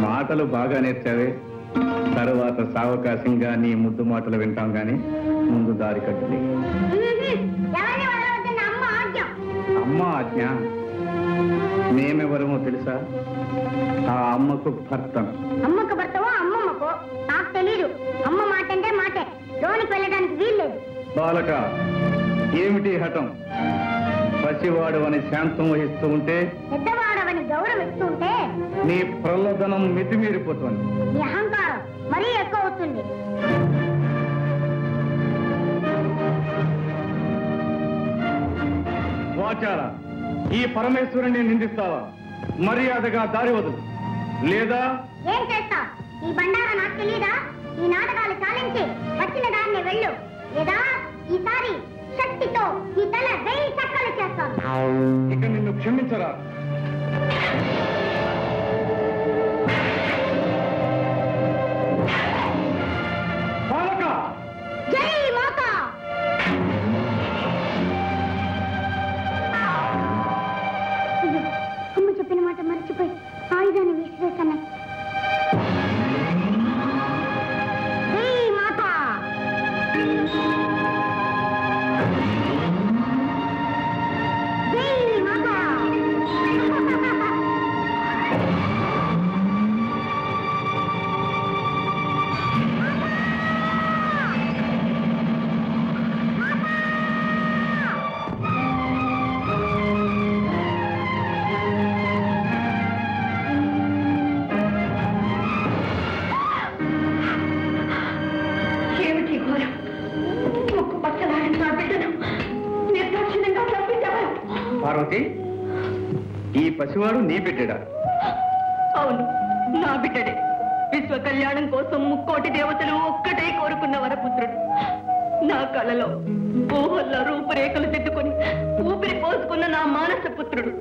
మాటలు బాగా నేర్చావే. తరువాత సావకాశంగా నీ ముద్దు మాటలు వింటాం గాని ముందు దారి కట్టుది. అమ్మ ఆజ్ఞ. మేమెవరమో తెలుసా? ఆ అమ్మకు భర్తను. అమ్మకు భర్తవో అమ్మమ్మకో నాకు తెలీదు. అమ్మ మాట అంటే మాటే, లోనికి వెళ్ళడానికి వీల్లేదు. బాలక, ఏమిటి హఠం? పసివాడవని శాంతం వహిస్తూ ఉంటే, పెద్దవాడవని గౌరవిస్తూ ఉంటే నీ ప్రలోభనం మితిమీరిపోతుంది. నీ అహంకారం మరీ ఎక్కువ అవుతుంది. వాచాల, ఈ పరమేశ్వరుని నిందిస్తావా? మర్యాదగా దారి వదులు, లేదా ఏం చేస్తా? ఈ బండారా నాకు తెలీదా? ఈ నాటకాలు చాలించి వచ్చిన దాన్ని వెళ్ళు, లేదా ఈసారి శక్తితో ఈ తల 1000 చక్కలు చేస్తాను. ఇక నిన్ను క్షమించరా? బాలక, జై మాత. అమ్మ చెప్పిన మాట మర్చిపోయి ఆయుధాన్ని విసిరేస్తాను. జై మాత. జై మాత. ఏమిటి ఘోరం? ముక్కు పచ్చలాడిన నా బిడ్డను నిర్దాక్షిణ్యంగా చంపించావా? పార్వతి, ఈ పసివాడు నీ బిడ్డడా? అవును, నా బిడ్డడే. విశ్వ కళ్యాణం కోసం ముక్కోటి దేవతలు ఒక్కటే కోరుకున్న వరపుత్రుడు. నా కళలో ఊహల్లో రూపురేఖలు దిద్దుకొని ఊపిరి పోసుకున్న నా మానస పుత్రుడు,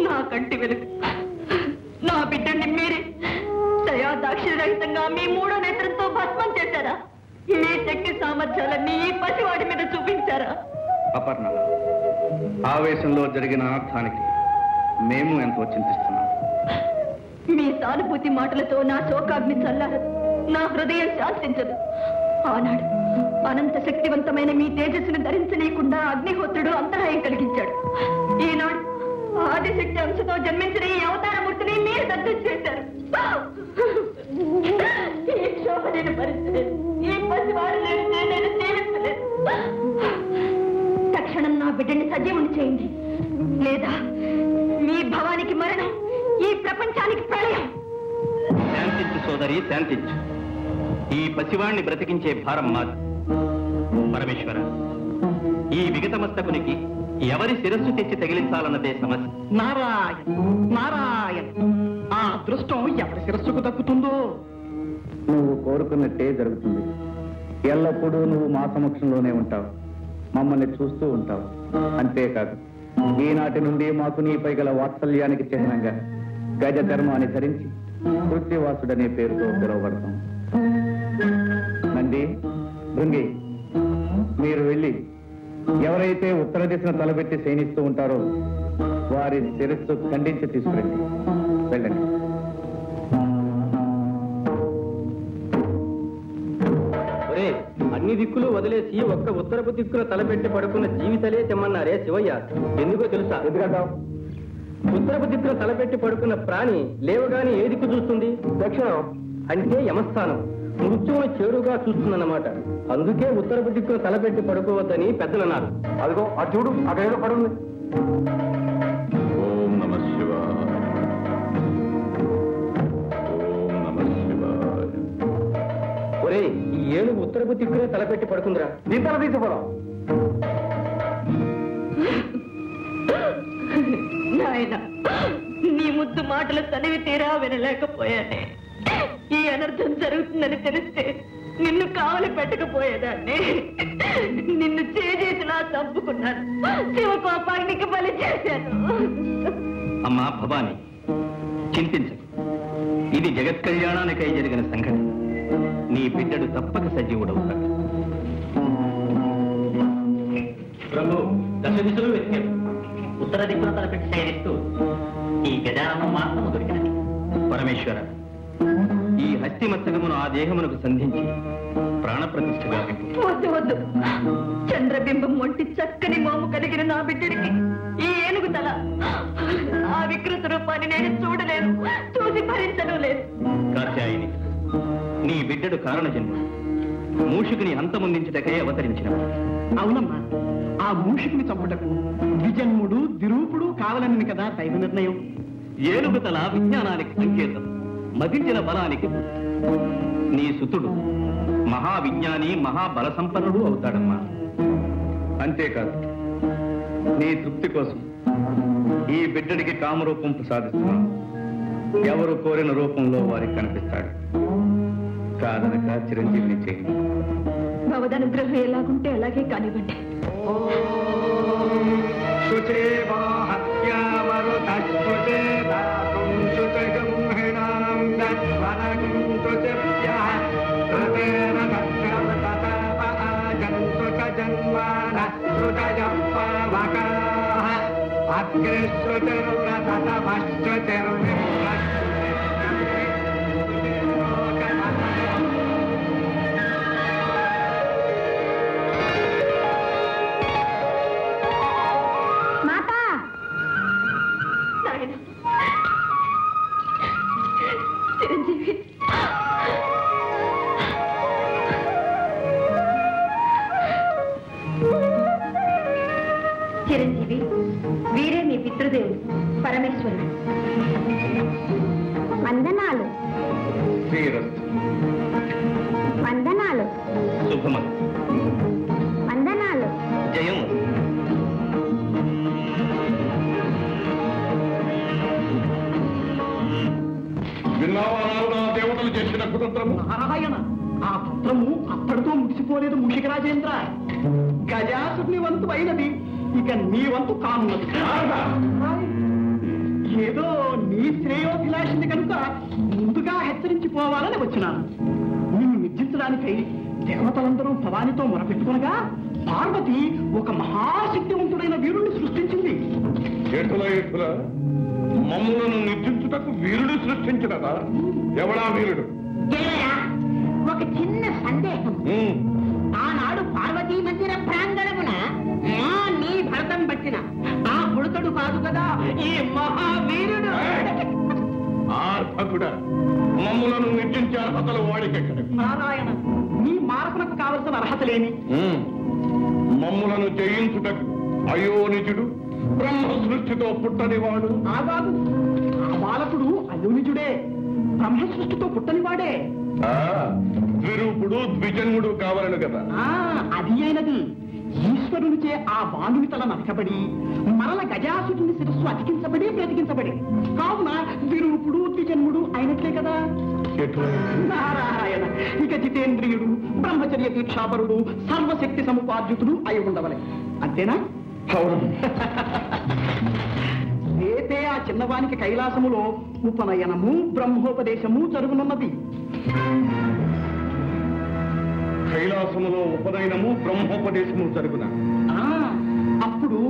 నా కంటి వెలుగు. నా బిడ్డని మీరే దయా దాక్షిణ్యరహితంగా మీ మూడో నేత్రంతో భస్మం చేశారా? మీ శక్తి సామర్థ్యాలన్నీ ఈ పసివాడి మీద చూపించారా? అపర్ణ, ఆవేశంలో జరిగిన అనర్థానికి మేము ఎంతో చింతిస్తున్నాం. మీ సానుభూతి మాటలతో నా శోకాగ్ని చల్లారదు, నా హృదయం శాంతించదు. ఆనాడు అనంత శక్తివంతమైన మీ తేజస్సును ధరించనీయకుండా అగ్నిహోత్రుడు అంతరాయం కలిగించాడు. ఈనాడు ఆదిశక్తి అంశతో జన్మించిన ఈ అవతారమూర్తిని మీరు దత్తు చేశారు. ఈ క్షోభమైన పరిస్థితి, ఈ పసివాడు లేనిదే నేను జీవించలేదు. తక్షణం నా బిడ్డని సజీవుని చేయండి, లేదా మీ భవానికి మరణం ఈ ప్రపంచానికి ప్రళయం. శాంతించు సోదరి, శాంతించు. ఈ పసివాణ్ణి బ్రతికించే భారం మాది. పరమేశ్వర, ఈ విగతమస్తకునికి ఎవరి శిరస్సు తెచ్చి తగిలించాలన్నదే సమస్య. నారాయణ నారాయణ, ఆ అదృష్టం ఎవరి శిరస్సుకు దక్కుతుందో. నువ్వు కోరుకున్నట్టే జరుగుతుంది. ఎల్లప్పుడూ నువ్వు మా సమక్షంలోనే ఉంటావు, మమ్మల్ని చూస్తూ ఉంటావు. అంతేకాదు, ఈనాటి నుండి మాకు నీపై గల వాత్సల్యానికి చిహ్నంగా గజ ధర్మాన్ని ధరించి కృత్యవాసుడనే పేరుతో పిలువబడతాం. నంది, భృంగి, మీరు వెళ్ళి ఎవరైతే ఉత్తర దిశను తలబెట్టి శయనిస్తూ ఉంటారో వారి శిరస్సు ఖండించి తీసుకురండి. వెళ్ళండి. అన్ని దిక్కులు వదిలేసి ఒక్క ఉత్తరపు దిక్కున తలపెట్టి పడుకున్న జీవితలే తెమ్మన్నారే శివయ్య. ఎందుకో తెలుసా? ఎందుకంటావు? ఉత్తరపు దిక్కున తలపెట్టి పడుకున్న ప్రాణి లేవగాని ఏ దిక్కు చూస్తుంది? దక్షిణం. అంటే యమస్థానం. మృత్యువును చేరుగా చూస్తుందన్నమాట. అందుకే ఉత్తరపు దిక్కున తలపెట్టి పడుకోవద్దని పెద్దలన్నారు. అదిగో ఆ చూడు, అక్కడ ఏదో పడుంది. ఓం నమః శివాయ. ఓం నమః శివాయ. ఒరే, ఈ ఏనుగు ఉత్తరపు దిక్కునే తలపెట్టి పడుకుందిరా. నీ తల తీసుకోవడం. నాయన, నీ ముద్దు మాటలు తనివి తీరా వినలేకపోయానే. ఈ అనర్థం జరుగుతుందని తెలిస్తే నిన్ను కావలి పెట్టకపోయేదాన్ని. నిన్ను చేసేసినా చంపుకున్నాను. శివకోపానికి బలి చేశాను. అమ్మా భవాని, చింతించకు. ఇది జగత్ కళ్యాణానికై జరిగిన సంఘటన. నీ బిడ్డడు తప్పక సజీవుడవుతాడు. ప్రభు, దశ దిశలు వెతికాడు. ఉత్తర దిక్కున తలపెట్టి శయనిస్తూ ఈ గజానం మాత్రము దొరికినది. పరమేశ్వర, ఈ హస్తి మస్తకమును ఆ దేహమునకు సంధించి ప్రాణప్రతిష్ఠగా వద్దు వద్దు. చంద్రబింబం వంటి చక్కని మోము కలిగిన నా బిడ్డడికి ఈ ఏనుగు తల, ఆ వికృత రూపాన్ని నేను చూడలేను, చూసి భరించడం లేదు. కాత్యాయిని, నీ బిడ్డడు కారణ జన్ముడు. మూషికుని అంతమొందించుటకై అవతరించిన. అవునమ్మా, ఆ మూషికుని చంపుటకు ద్విజన్ముడు దిరూపుడు కావాలని కదా దైవ నిర్ణయం. ఏనుగు తల విజ్ఞానానికి సంకేతం, మదించిన బలానికి. నీ సుతుడు మహావిజ్ఞాని, మహాబల సంపన్నుడు అవుతాడమ్మా. అంతేకాదు, నీ తృప్తి కోసం ఈ బిడ్డడికి కామరూపం ప్రసాదిస్తున్నాను. ఎవరు కోరిన రూపంలో వారికి కనిపిస్తాడు. కాదనక చిరంజీవిని చేయండి. భవదనుగ్రహం ఎలాగుంటే అలాగే కానివ్వండి. చిరంజీవి, చిరంజీవి, వీరే మీ పితృదేవుడు పరమేశ్వరుడు. వందనాలు. శ్రీరస్తు. వందనాలు. శుభమస్తు. వందనాలు. జయం. విన్నావా నా దేవతలు చేసిన కుతంత్రము? నారాయణ, ఆ పుత్రము అప్పటితో ముగిసిపోలేదు మూషిక రాజేంద్ర. గజాసుని వంతు అయినది, ఇక నీ వంతు కానున్నది. ఏదో నీ శ్రేయోభిలాషిని కనుక ముందుగా హెచ్చరించిపోవాలని వచ్చినాను. నిన్ను నిర్జించడానికై దేవతలందరూ భవానితో మొరపెట్టుకునగా పార్వతి ఒక మహాశక్తివంతుడైన వీరుణ్ణి సృష్టించింది. ఎటుల మమ్ములను నిర్జించుటకు వీరుడు సృష్టించినదా? ఎవడా వీరుడు? ఒక చిన్న సందేహం. ఆనాడు పార్వతీ మందిర ప్రాంగణమున నీ భరతం పట్టిన ఆ పుడతడు కాదు కదా ఈ మహావీరుడు. ఆర్భకుడా, మమ్ములను నిర్జించే అర్హతలు వాడికెక్కడ? నారాయణ, నీ మారకునకు కావలసిన అర్హత లేని మమ్ములను జయించుటకు అయోనిజుడు బ్రహ్మ సృష్టితో పుట్టని వాడు. ఆగాదు, ఆ బాలకుడు అయోనిజుడే, బ్రహ్మ సృష్టితో పుట్టనివాడే. ద్విరూపుడు ద్విజన్ముడు కావాలను కదా. అది అయినది. ఈశ్వరునిచే ఆ బాణుని తల నరకబడి మరల గజాసురుని శిరస్సు అతికించబడి బ్రతికించబడి, కావున ద్విరూపుడు ద్విజన్ముడు అయినట్లే కదా. నారాయణ, ఇక జితేంద్రియుడు, బ్రహ్మచర్య దీక్షాపరుడు, సర్వశక్తి సముపార్జితుడు అయి ఉండవలే. అంతేనా? రేపే ఆ చిన్నవానికి కైలాసములో ఉపనయనము బ్రహ్మోపదేశము జరుగునున్నది. కైలాసములో ఉపనయనము బ్రహ్మోపదేశము జరుగున. అప్పుడు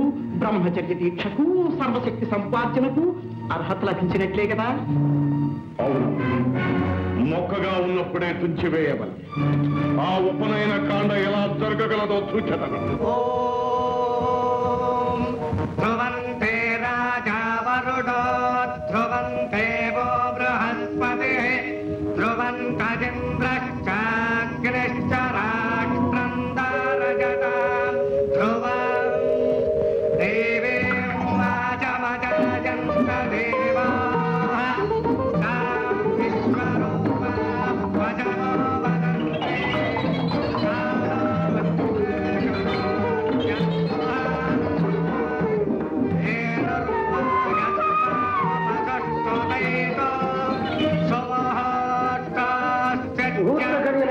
బ్రహ్మచర్య దీక్షకు సర్వశక్తి సంపార్జనకు అర్హత లభించినట్లే కదా. అవును, మొక్కగా ఉన్నప్పుడే తుంచివేయవలె. ఆ ఉపనయన కాండ ఎలా జరగగలదో సూచన. ధ్రువంతే రాజా వరుడో ధ్రువంతే వో బృహస్పతి ధ్రువంతజింద్రశ్చాగ్నిశ్చ రాష్ట్రం దారజతాం ధ్రువం దేవేం వాచమజయంత దేవాః తాం విశ్వరూపా వచనో వదంతే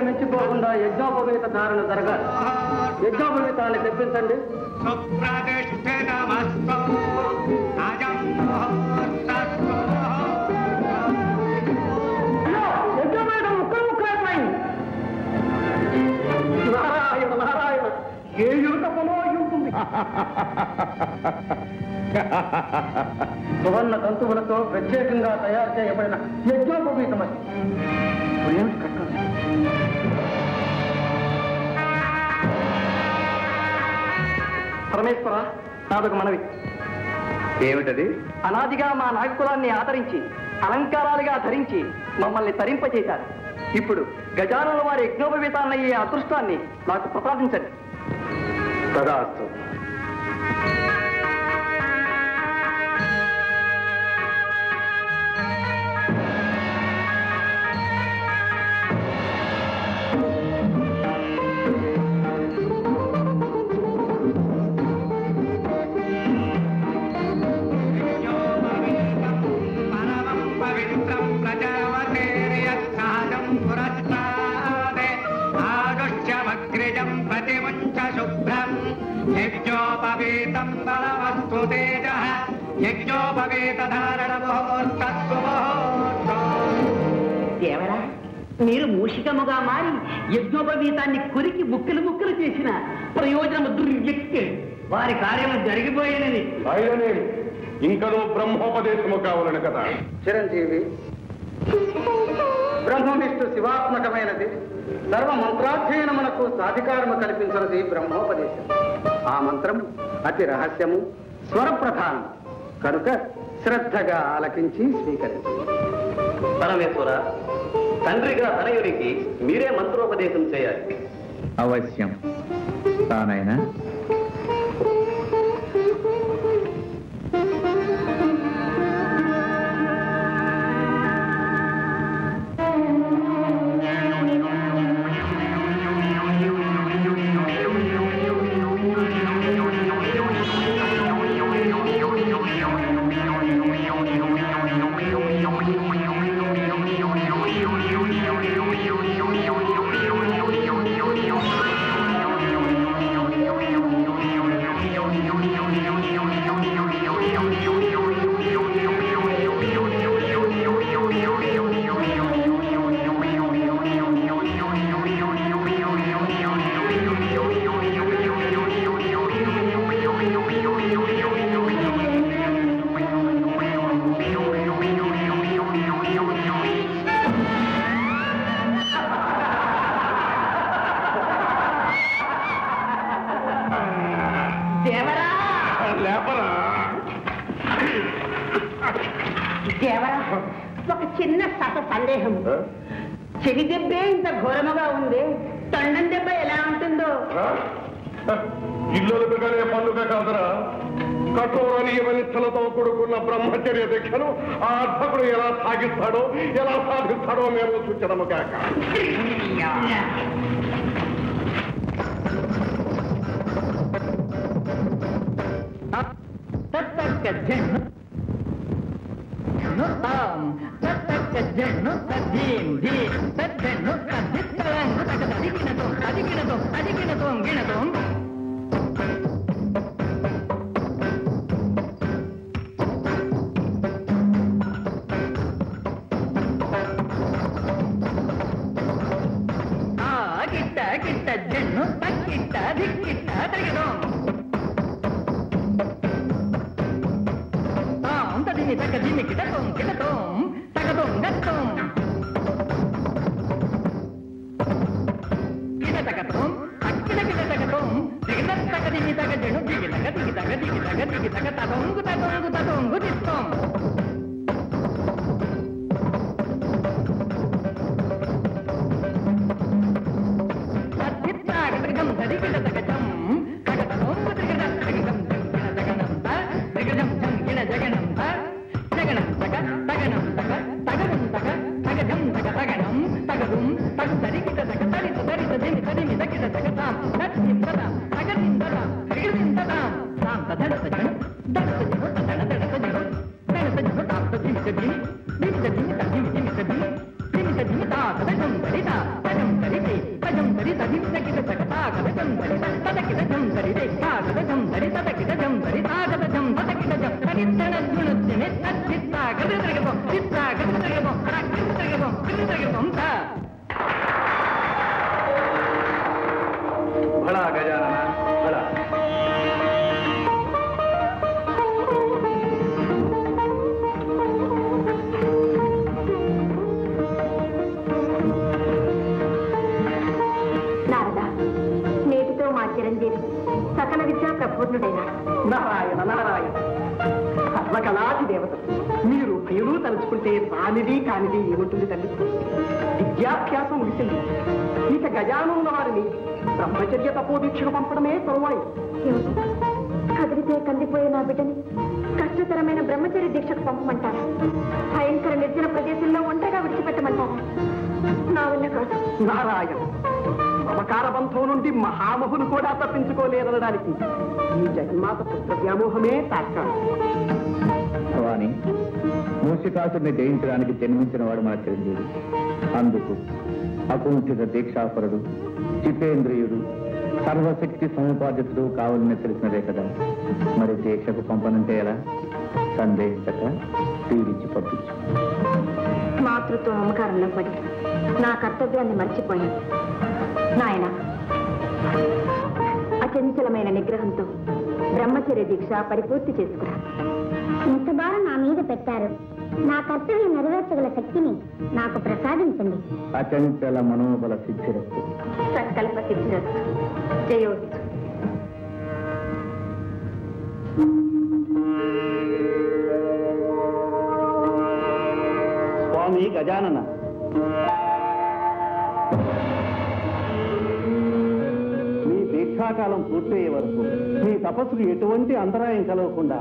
మెచ్చిపోకుండా యజ్ఞోపవేత ధారణ జరగాలి. యజ్ఞోపవేతాన్ని తెప్పించండి. యజ్ఞోపవేతం ముక్కలు ముక్కలైపోయింది. నారాయణ నారాయణ, ఏ యుగములో ఉంటుంది. సువర్ణ తంతువులతో ప్రత్యేకంగా తయారు చేయబడిన యజ్ఞోపవీతమది. పరమేశ్వర, నాదొక మనవి. ఏమిటది? అనాదిగా మా నాగకులాన్ని ఆదరించి అలంకారాలుగా ధరించి మమ్మల్ని తరింపచేశారు. ఇప్పుడు గజానుల వారి యజ్ఞోపవీతాలయ్యే అదృష్టాన్ని నాకు ప్రసాదించండి. తదాస్తు. యజ్ఞోపవీతం బలవస్తు తేజః యజ్ఞోపవీత ధారణ ముహూర్తస్సు ముహూర్తం. దేవరా, మీరు మూషికముగా మారి యజ్ఞోపవీతాన్ని కొరికి ముక్కలు ముక్కలు చేసిన ప్రయోజనము దుర్వ్యక్తి. వారి కార్యము జరిగిపోయినది. ఆయననేమి ఇంకనూ బ్రహ్మోపదేశము కావాలని కదా. చిరంజీవి, బ్రహ్మవిష్ణు శివాత్మకమైనది. సర్వ మంత్రాధ్యయనమునకు సాధికారము కల్పించినది బ్రహ్మోపదేశం. ఆ మంత్రము అతి రహస్యము, స్వరప్రధానం కనుక శ్రద్ధగా ఆలకించి స్వీకరించండి. పరమేశ్వర, తండ్రిగా తనయుడికి మీరే మంత్రోపదేశం చేయాలి. అవశ్యం. తానైనా ఒక చిన్న సందేహం. చెవి దెబ్బే ఇంత ఘోరముగా ఉంది, తొండం దెబ్బ ఎలా ఉంటుందో. ఇల్లు పండుగ కాదురా, కఠోర నియమ నిష్టలతో కూడుకున్న బ్రహ్మచర్య దీక్షను ఆ అర్భకుడు ఎలా సాగిస్తాడో ఎలా సాధిస్తాడో మేము సూచనము కాక. భళా గజానన భళా. నారద, నేటితో మా చిరంజీవి సకల విద్యా ప్రపూర్ణుడైనాడు. నారాయణ నారాయణ, సర్వకళాది దేవత. మీరు భయలు తలుచుకుంటే రానిది కానిది ఏముంటుంది తల్లి? విద్యాభ్యాసం ముగిసింది. ఇక గజానున్న వారిని బ్రహ్మచర్య తపోదీక్షకు పంపడమే తరువాయి. కదిలితే కందిపోయే నా బిడ్డని కష్టతరమైన బ్రహ్మచర్య దీక్షకు పంపమంటారా? భయంకర నిర్జన ప్రదేశంలో ఒంటరిగా విడిచిపెట్టమంటారా? నా వల్ల కాదు. నారాయణ, మమకార బంధం నుండి మహామహులు కూడా తప్పించుకోలేదనడానికి ఈ జగన్మాత పుత్ర వ్యామోహమే తార్కాణం. భవాని, మూషికాసుని జయించడానికి జన్మించిన వాడు మన చిరంజీవి. అందుకు అకుంఠిత దీక్షాపరుడు, జితేంద్రియుడు, సర్వశక్తి సముపార్జితుడు కావాలని తెలిసినదే కదా. మరి దీక్షకు పంపనంటే ఎలా? సందేహించక తీరిచి పంపించు. మాతృత్వ మమకారంలో పడి నా కర్తవ్యాన్ని మర్చిపోయాను. నాయన, అచంచలమైన నిగ్రహంతో బ్రహ్మచర్య దీక్ష పరిపూర్తి చేసుకురా. ఇంత భారం నా మీద పెట్టారు. నా కర్తవ్యం నెరవేర్చగల శక్తిని నాకు ప్రసాదించండి. అచంచల మనోబల సిద్ధిరస్తు. సంకల్ప సిద్ధిరస్తు. జయోస్తు. స్వామి గజానన, మీ దీక్షాకాలం పూర్తయ్యే వరకు మీ తపస్సుకు ఎటువంటి అంతరాయం కలగకుండా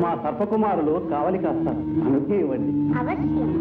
మా సర్పకుమారులు కావలి కాస్తారు. అనుజ్ఞ ఇవ్వండి. అవశ్యం.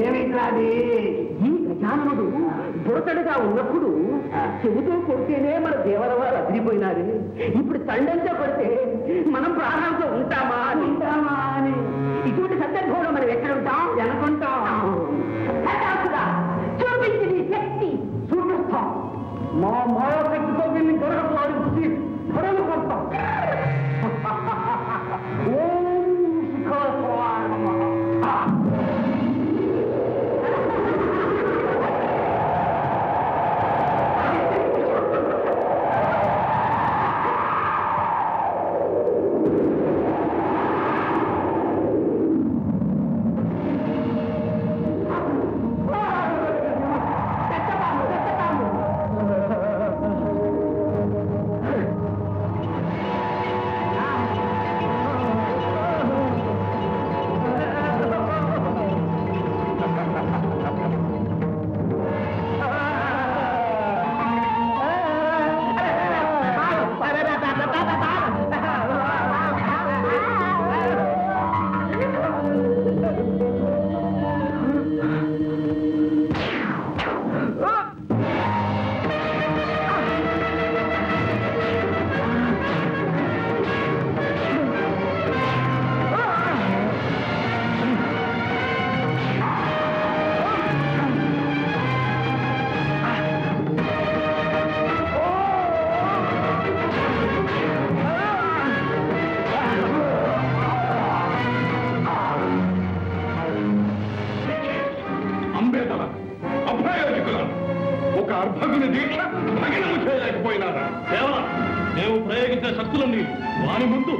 ఏమిట్లాది? ఈ గజాననుడు బుడతడుగా ఉన్నప్పుడు చెబుతూ కొడితేనే మన దేవరవారు అదిరిపోయినారు. ఇప్పుడు తండంతో కొడితే మనం ప్రాణాలతో ఉంటామా అని ఇటువంటి సందర్భంలో మనం ఎక్కడ ఉంటాం? అనుకుంటాం. చూపించి నీ శక్తి చూపిస్తాం. మా మాయశక్తితో వీళ్ళని గొడవలాడించి గొడవలు కొడతాం. ఓం శిఖర దీక్ష భగ్నము చేయలేకపోయినారా? మేము ప్రయోగించిన శక్తులన్నీ వారి ముందు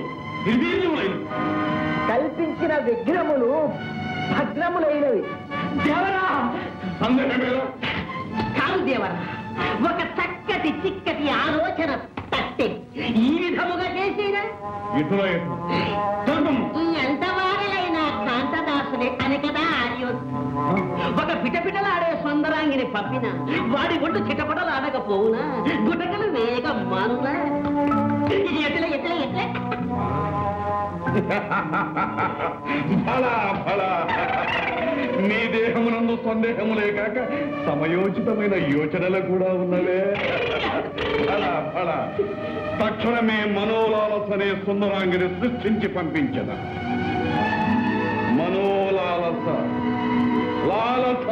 నిర్వీర్యములైన కల్పించిన విగ్రహములు భగ్నములైనవి. దేవరా సందేహమేలా? కాదు దేవరా, ఒక చక్కటి చిక్కటి ఆలోచన తట్టే ఈ విధముగా చేసిన ఎంత వారలైన కాంతదాసులే అని కదా ఒక పిటపిటలాడే సుందరాంగిని పంపిన వాడి ఒడ్డు చిటపటలాడకపోవునా, గుటకలు వేగ మానునా? ఎట్లా ఎట్లా ఎట్లా ఫలా ఫలా మీ దేహమునందు సందేహములే కాక సమయోచితమైన యోచనలు కూడా ఉన్నవే. ఫలా ఫలా తక్షణమే మనోలాలసనే సుందరాంగిని సృష్టించి పంపించద. మనోలాలస లాలస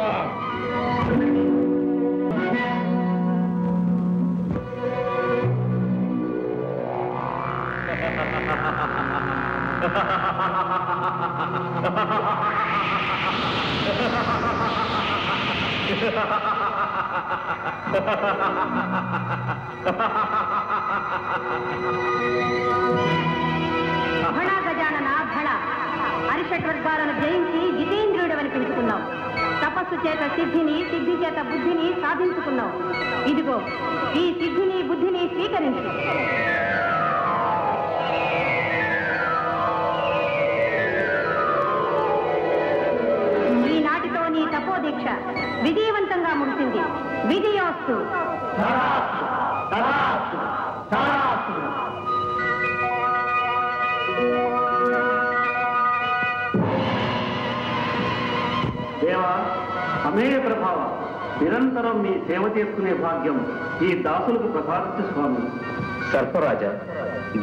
భళ గజానన భళ. అరిషడ్వర్గాలను జయించి జితేంద్రుడు అనిపించుకున్నావు. తపస్సు చేత సిద్ధిని, సిద్ధి చేత బుద్ధిని సాధించుకున్నావు. ఇదిగో ఈ సిద్ధిని బుద్ధిని స్వీకరించు. ఈనాటితో నీ తపోదీక్ష విజయవంతంగా ముగిసింది. విజయోస్తు. దేవా, అమేయ ప్రభావ, నిరంతరం మీ సేవ చేసుకునే భాగ్యం ఈ దాసులకు ప్రసాదించు స్వామి. సర్పరాజా,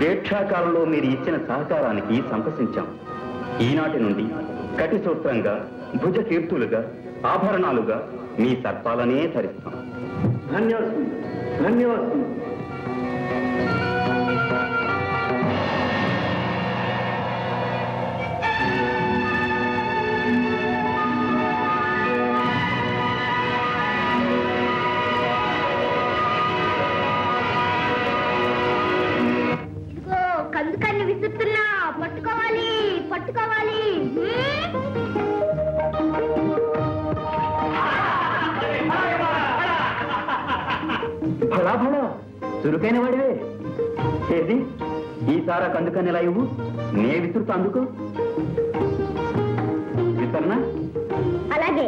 దీక్షాకాలంలో మీరు ఇచ్చిన సహకారానికి సంతసించాం. ఈనాటి నుండి కటి సూత్రంగా, భుజ కీర్తులుగా, ఆభరణాలుగా మీ సర్పాలనే ధరిస్తాం. ధన్యవాదం ధన్యవాదం. ఇదిగో కందుకన్ని విసురుతున్నా, పట్టుకోవాలి పట్టుకోవాలి. భళా భళా, చురుకైన వాడివే. ఏది ఈసారా కందుకని ఎలా ఇవ్వు, నే విసురుతా. అందుకు విసరనా? అలాగే.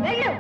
వెళ్ళు.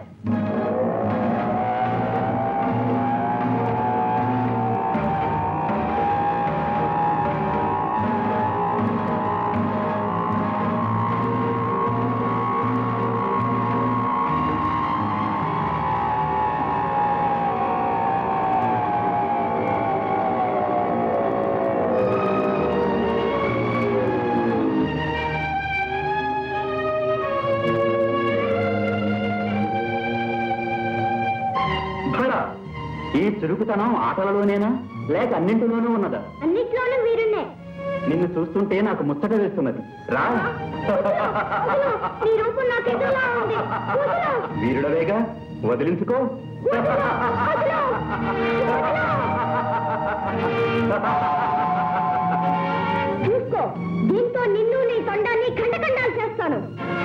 ఈ చురుకుతనం ఆటలలోనేనా లేక అన్నింటిలోనూ ఉన్నదా? అన్నిట్లోనూ వీరున్నే. నిన్ను చూస్తుంటే నాకు ముచ్చట వేస్తున్నది. రా. నీ రూపం నాకు ఎదురులా ఉంది. వీరుడవేగా, వదిలించుకో. చూసుకో, దీంతో నిన్ను నీ తొండాన్ని ఖండఖండాలు చేస్తాను.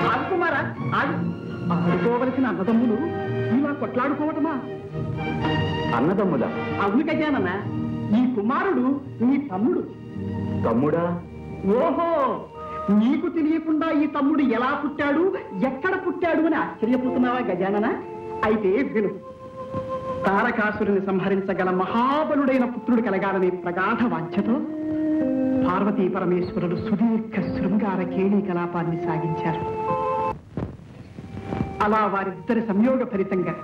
రాజకుమారా, ఆడుకోవలసిన అన్నదమ్ములు ఇలా కొట్లాడుకోవటమా? అన్నదమ్ములా? అవును గజానన, ఈ కుమారుడు నీ తమ్ముడు. తమ్ముడా? ఓహో, నీకు తెలియకుండా ఈ తమ్ముడు ఎలా పుట్టాడు, ఎక్కడ పుట్టాడు అని ఆశ్చర్యపోతున్నావా గజానన? అయితే విను. తారకాసురుని సంహరించగల మహాబలుడైన పుత్రుడు కలగాలనే ప్రగాఢ వాంఛతో పార్వతీ పరమేశ్వరుడు సుదీర్ఘ శృంగార కేళీ కలాపాన్ని సాగించారు. అలా వారిద్దరి సంయోగ ఫలితంగా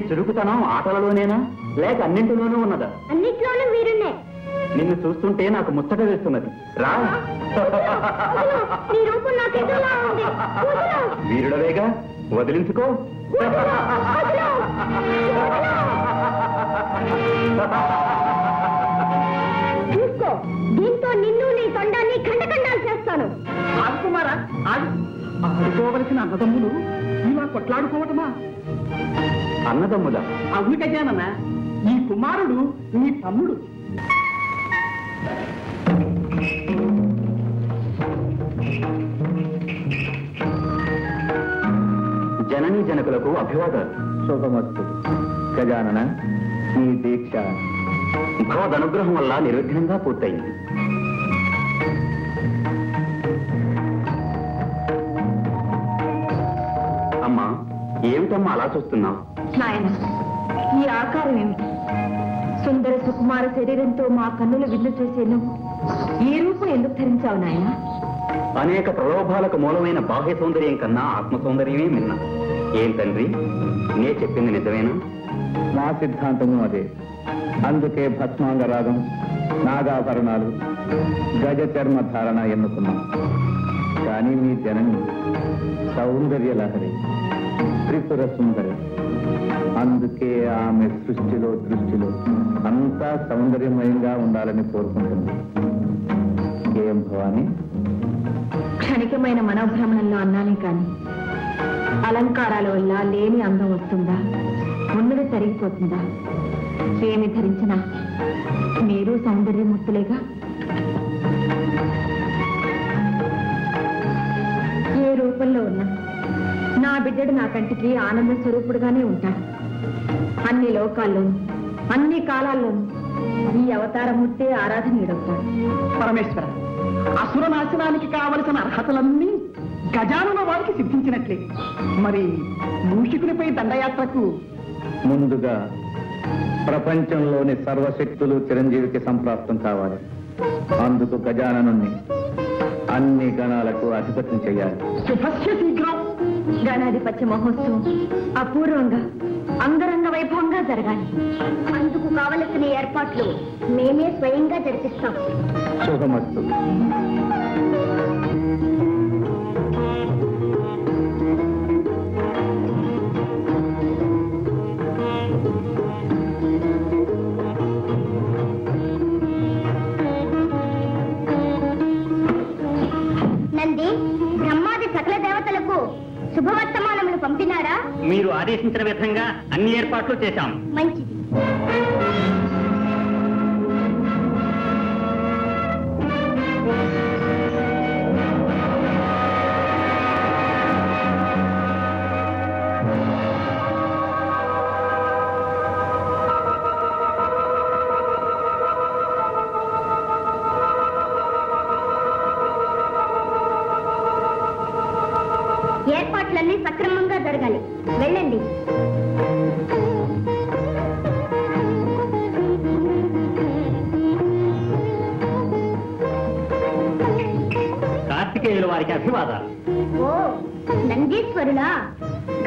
చురుకుతనం ఆటలలోనేనా లేక అన్నింటిలోనూ ఉన్నదా? అన్నిట్లోనూ మీరున్నే. నిన్ను చూస్తుంటే నాకు ముచ్చట వేస్తున్నది. రా. నీ రూపం నాకెదోలా ఉంది. వీరుడవేగా, వదిలించుకో. చూసుకో, దీంతో నిన్ను నీ తొండాన్ని ఖండఖండాలు చేస్తాను. ఆడుకుమారా, ఆడుకోవలసిన అన్నదమ్ములు ఇలా కొట్లాడుకోవటమా? అన్నదమ్ముల? అవును గజానన్న, ఈ కుమారుడు నీ తమ్ముడు. జననీ జనకులకు అభివాదాలు. శుభమస్తు. గజానన, నీ దీక్ష భగవదనుగ్రహం వల్ల నిర్విఘ్నంగా పూర్తయింది. అమ్మా, ఏమిటమ్మా అలా చూస్తున్నావు? నాయన, ఈ ఆకారం ఏమిటి? సుందర సుకుమార శరీరంతో మా కన్నులు విందు చేసే నువ్వు ఈ రూపం ఎందుకు ధరించావు నాయన? అనేక ప్రలోభాలకు మూలమైన బాహ్య సౌందర్యం కన్నా ఆత్మ సౌందర్యమే మిన్న. ఏం తండ్రి, నే చెప్పింది నిజమేనా? మా సిద్ధాంతము అదే. అందుకే భస్మాంగరాగం, నాగాభరణాలు, గజ చర్మ ధారణ ఎన్నుకున్నాం. కానీ మీ జనని సౌందర్య లహరి, త్రిపుర సుందరి. అందుకే ఆమె సృష్టిలో దృష్టిలో అంతా సౌందర్యమయంగా ఉండాలని కోరుకుంటుంది. ఏం భవాని? క్షణికమైన మనోభ్రమణంలో అన్నానే కాని అలంకారాల వల్ల లేని అందం వస్తుందా? ఉన్నది తరిగిపోతుందా? ఏమి ధరించినా మీరు సౌందర్యమూర్తులేగా. ఏ రూపంలో ఉన్నా నా బిడ్డడు నా కంటికి ఆనంద స్వరూపుడుగానే ఉంటాడు. అన్ని లోకాల్లోనూ అన్ని కాలాల్లోనూ ఈ అవతారమూర్తే ఆరాధనీయుడవుతాడు. పరమేశ్వర, అసుర నాశనానికి కావలసిన అర్హతలన్నీ గజానన వారికి సిద్ధించినట్లే. మరి మూషికునిపై దండయాత్రకు ముందుగా ప్రపంచంలోని సర్వశక్తులు చిరంజీవికి సంప్రాప్తం కావాలి. అందుకు గజాననుణ్ణి అన్ని గణాలకు అధిపత్యం చేయాలి. శుభస్య శీఘ్రం. గణాధిపత్య మహోత్సవం అపూర్వంగా అంగరంగ వైభవంగా జరగాలి. అందుకు కావలసిన ఏర్పాట్లు మేమే స్వయంగా జరిపిస్తాం. శుభమస్తు. నంది, బ్రహ్మాది సకల దేవతలకు శుభవర్తమానములు పంపినారా? మీరు ఆదేశించిన విధంగా అన్ని ఏర్పాట్లు చేశాం. మంచిది. ఏర్పాట్లన్నీ సక్రమంగా జరగాలి. వెళ్ళండి. కార్తికేయుల వారికి అభివాదాలు. ఓ నందీశ్వరులా,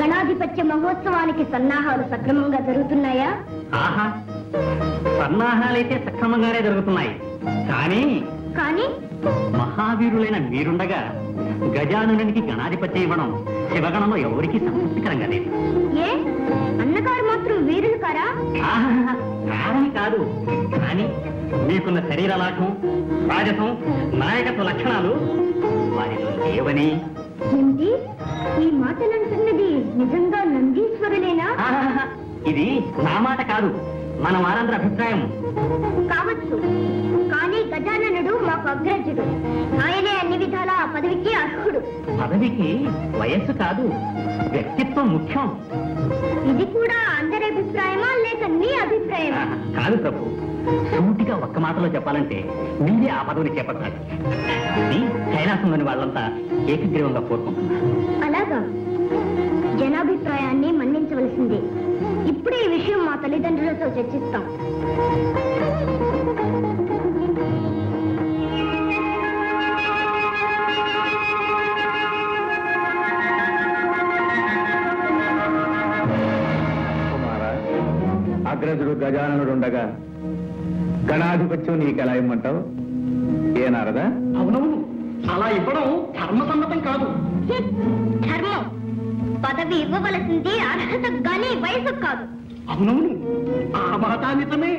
గణాధిపత్య మహోత్సవానికి సన్నాహాలు సక్రమంగా జరుగుతున్నాయా? ఆహా, సన్నాహాలైతే సక్రమంగానే జరుగుతున్నాయి. కానీ కానీ మహావీరులైన మీరుండగా గజానునికి గణాధిపత్యం ఇవ్వడం శివగణంలో ఎవరికీ సంతృప్తికరంగా లేదు. ఏ అన్నగారు మాత్రం వీరులు కారా? కాదని కాదు, కానీ మీకున్న శరీర లాఘం, రాజసం, నాయకత్వ లక్షణాలు వారిలో లేవని. ఏమిటి ఈ మాటలంటున్నది? నిజంగా నందీశ్వరులేనా? ఇది నా మాట కాదు, మన వారందరి అభిప్రాయం. కావచ్చు, కానీ గజాననుడు మాకు అగ్రజుడు. ఆయనే అన్ని విధాల ఆ పదవికి అర్హుడు. పదవికి వయస్సు కాదు, వ్యక్తిత్వం ముఖ్యం. ఇది కూడా అందరి అభిప్రాయమా లేక నీ అభిప్రాయమా? కాదు ప్రభు, సూటిగా ఒక్క మాటలో చెప్పాలంటే మీరే ఆ పదవిని చేపట్టాలి. ఇది కైలాసంలోని వాళ్ళంతా ఏకగ్రీవంగా కోరుకుంటున్నారు. అలాగా? జనాభిప్రాయాన్ని మన్నించవలసిందే. ఇప్పుడే ఈ విషయం మా తల్లిదండ్రులతో చర్చిస్తాం. కుమారా, గజాననుడుండగా గణాధిపత్యం నీకెలా ఇమ్మంటావు? ఏ నారదా? అవునవును, అలా ఇవ్వడం ధర్మసమ్మతం కాదు. ధర్మం పదవి ఇవ్వవలసింది అర్హత గాని వయసు కాదు. అవునవును, ఆ మాట నిజమే.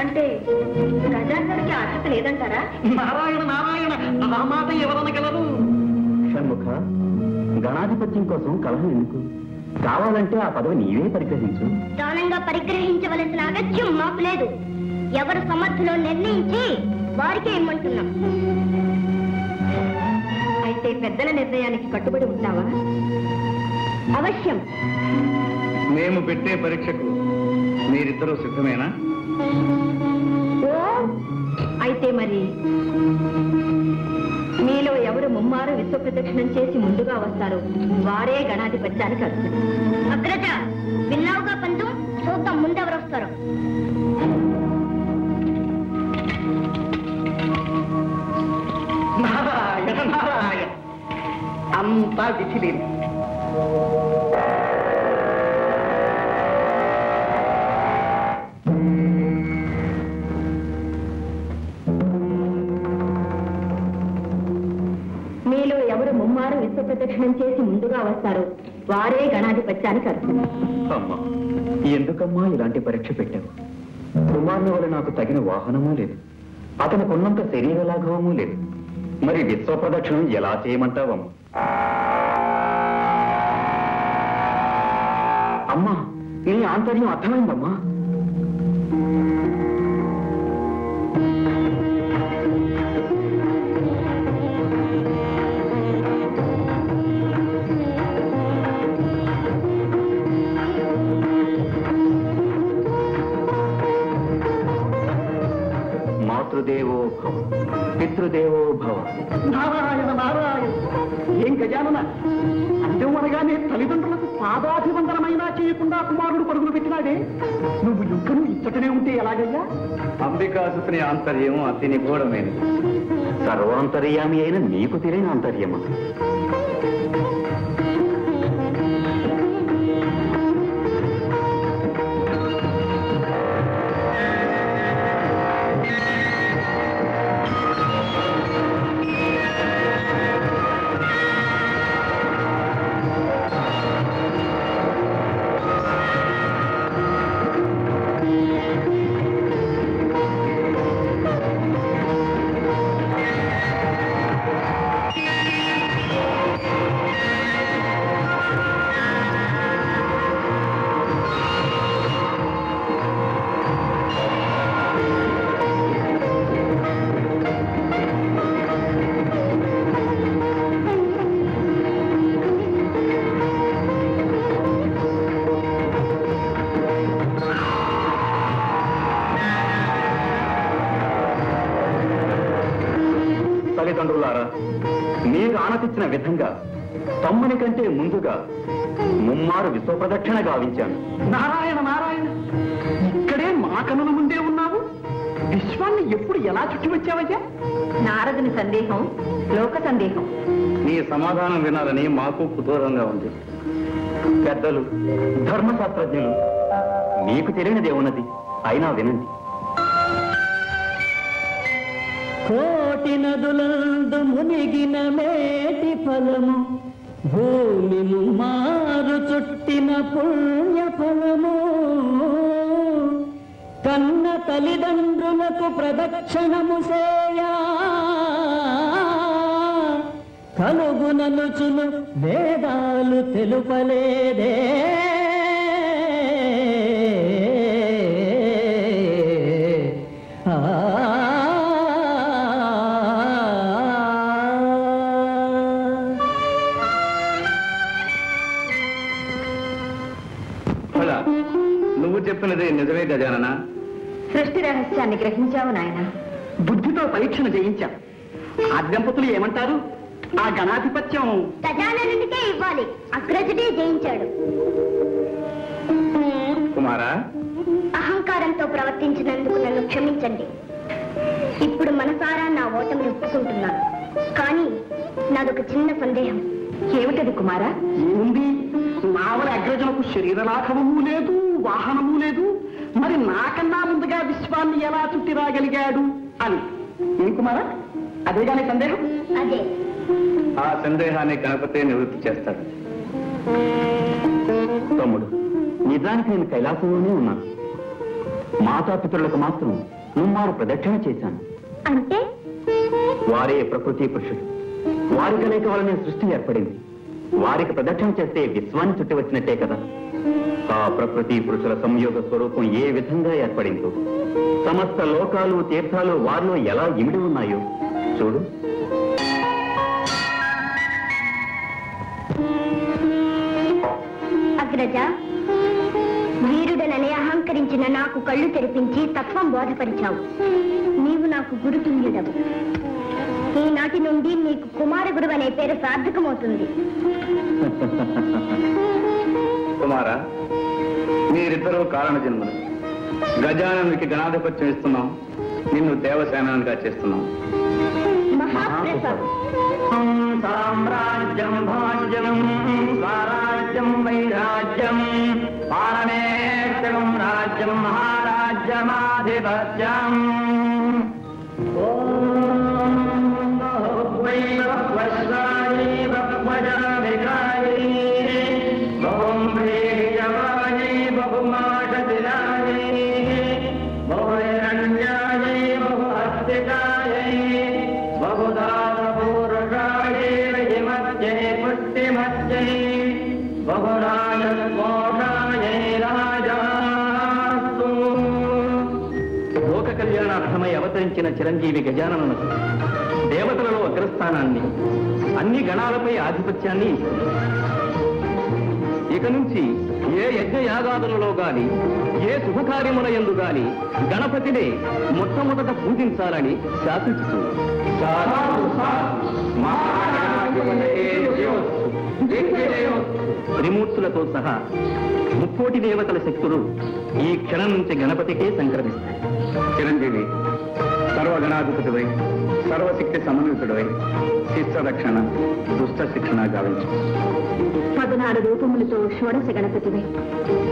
అంటే గజాననుడికి అర్హత లేదంటారా? నారాయణ నారాయణ, ఆ మాట ఎవరనగలరు? షణ్ముఖ, గణాధిపత్యం కోసం కలహం ఎందుకు? కావాలంటే ఆ పదవి నీవే పరిగ్రహించు. దానంగా పరిగ్రహించవలసిన అగత్యం మాకు లేదు. ఎవరు సమర్థులో నిర్ణయించి వారికే ఇమ్మంటున్నాం. అయితే పెద్దల నిర్ణయానికి కట్టుబడి ఉంటావా? అవశ్యం. మేము పెట్టే పరీక్షకు మీరిద్దరూ సిద్ధమేనా? ఓ, అయితే మరి మీలో ఎవరు ముమ్మారు విశ్వ ప్రదక్షిణం చేసి ముందుగా వస్తారో వారే గణాధిపత్యానికి అర్హులు. అగ్రజ, విన్నావుగా పంతు, చూద్దాం ముందెవరు వస్తారో. నారాయణ నారాయణ, అంతా విధిలేదు. మీలో ఎవరు ముమ్మారు విశ్వ ప్రదక్షిణం చేసి ముందుగా వస్తారో వారే గణాధిపత్యానికి అర్హులు. అమ్మా, ఎందుకమ్మా ఇలాంటి పరీక్ష పెట్టావు? కుమారుని వల్ల నాకు తగిన వాహనమూ లేదు, అతనికి ఉన్నంత శరీర లాఘవమూ లేదు. మరి విశ్వ ప్రదక్షిణం ఎలా చేయమంటావమ్మా? అమ్మా, నీ ఆంతర్యం అర్థమైందమ్మా. మాతృదేవో భవ, పితృదేవో భవ. నారాయణ నారాయణ, ఏం గజానన, అందం అనగానే తల్లిదండ్రులకు పాదాభివందనమైనా చేయకుండా కుమారుడు పరుగులు పెట్టినాడే, నువ్వు యుద్ధను ఇచ్చటనే ఉంటే ఎలాగయ్యా? అంబికాసుని ఆంతర్యం అతి నిగూఢమైనది. సర్వాంతర్యామి అయిన నీకు తెలియని ఆంతర్యమా? తల్లిదండ్రులారా, మీరు ఆనతిచ్చిన విధంగా తమ్ముని కంటే ముందుగా ముమ్మారు విశ్వ ప్రదక్షిణ గావించాను. నారాయణ నారాయణ, ఇక్కడే మా కనుల ముందే ఉన్నావు. విశ్వాన్ని ఎప్పుడు ఎలా చుట్టి వచ్చావయ్యా? నారదుని సందేహం లోక సందేహం. నీ సమాధానం వినాలని మాకు కుతూహలంగా ఉంది. పెద్దలు, ధర్మశాస్త్రజ్ఞులు, మీకు తెలియనిదేమున్నది, అయినా వినండి. కోటి నదులందు మునిగిన మేటి ఫలము, భూమి ముమ్మారు చుట్టిన పుణ్య ఫలము, కన్న తల్లిదండ్రులకు ప్రదక్షిణము సేయా కలుగుననుచును వేదాలు తెలుపలేదే. నువ్వు చెప్పినది నిజమే గజానన. సృష్టి రహస్యాన్ని గ్రహించావు నాయన. బుద్ధితో పరీక్షను జయించాం. ఆ దంపతులు ఏమంటారు? ఆ గణాధిపత్యం గజాననుడికే ఇవ్వాలి. అగ్రజుడే జయించాడు. కుమారా, అహంకారంతో ప్రవర్తించినందుకు నన్ను క్షమించండి. ఇప్పుడు మనసారా నా ఓటమిని ఒప్పుకుంటున్నాను. కానీ నాదొక చిన్న సందేహం. ఏమిటది కుమారా? ఏముంది, నావల అగ్రజులకు శరీర లాఘవము లేదు, వాహనము లేదు. మరి నాకన్నా ముందుగా విశ్వాన్ని ఎలా చుట్టి రాగలిగాడు అని. ఏం కుమారా, అదేగానే సందేహం? అదే. ఆ సందేహాన్ని గణపతే నివృత్తి చేస్తాడు. తమ్ముడు, నిజానికి నేను కైలాసంలోనే ఉన్నాను. మాతాపితరులకు మాత్రం ముమ్మారు ప్రదక్షిణ చేశాను. అంటే వారే ప్రకృతి పురుషుడు. వారి కలయిక వలనే సృష్టి ఏర్పడింది. వారికి ప్రదక్షిణ చేస్తే విశ్వాన్ని చుట్టి వచ్చినట్టే కదా. ఆ ప్రకృతి పురుషుల సంయోగ స్వరూపం ఏ విధంగా ఏర్పడిందో, సమస్త లోకాలు తీర్థాలు వారిలో ఎలా ఇమిడి ఉన్నాయో చూడు. అగ్రజ, వీరుడనని అహంకరించిన నాకు కళ్ళు తెరిపించి తత్వం బోధపరిచావు. నీవు నాకు గురుతుల్యుడవు. ఈనాటి నుండి నీకు కుమార గురువు అనే పేరు సార్థకమవుతుంది. కుమార, మీరిద్దరూ కారణ జన్మలు. గజాననుడికి గణాధిపత్యం ఇస్తున్నాం, నిన్ను దేవసేనానిగా చేస్తున్నాం. మహాప్రసాదం. సామ్రాజ్యం భాజ్యం స్వరాజ్యం వైరాజ్యం పాలనేత్యం రాజ్యం మహారాజ్యమాధిపత్యం. లోక కళ్యాణార్థమై అవతరించిన చిరంజీవి గజాననునకు దేవతలలో అగ్రస్థానాన్ని, అన్ని గణాలపై ఆధిపత్యాన్ని ఇస్తుంది. ఇక నుంచి ఏ యజ్ఞయాగాదులలో గాని, ఏ శుభకార్యముల యందు గాని గణపతినే మొట్టమొదట పూజించాలని శాసించుతుంది. త్రిమూర్తులతో సహా ముక్కోటి దేవతల శక్తులు ఈ క్షణం నుంచి గణపతికే సంక్రమిస్తాయి. చిరంజీవి, సర్వగణాధిపతివై సర్వశక్తి సమన్వితుడై శిష్ట రక్షణ దుష్ట శిక్షణ గావించు. 14 రూపములతో షోడశ గణపతివై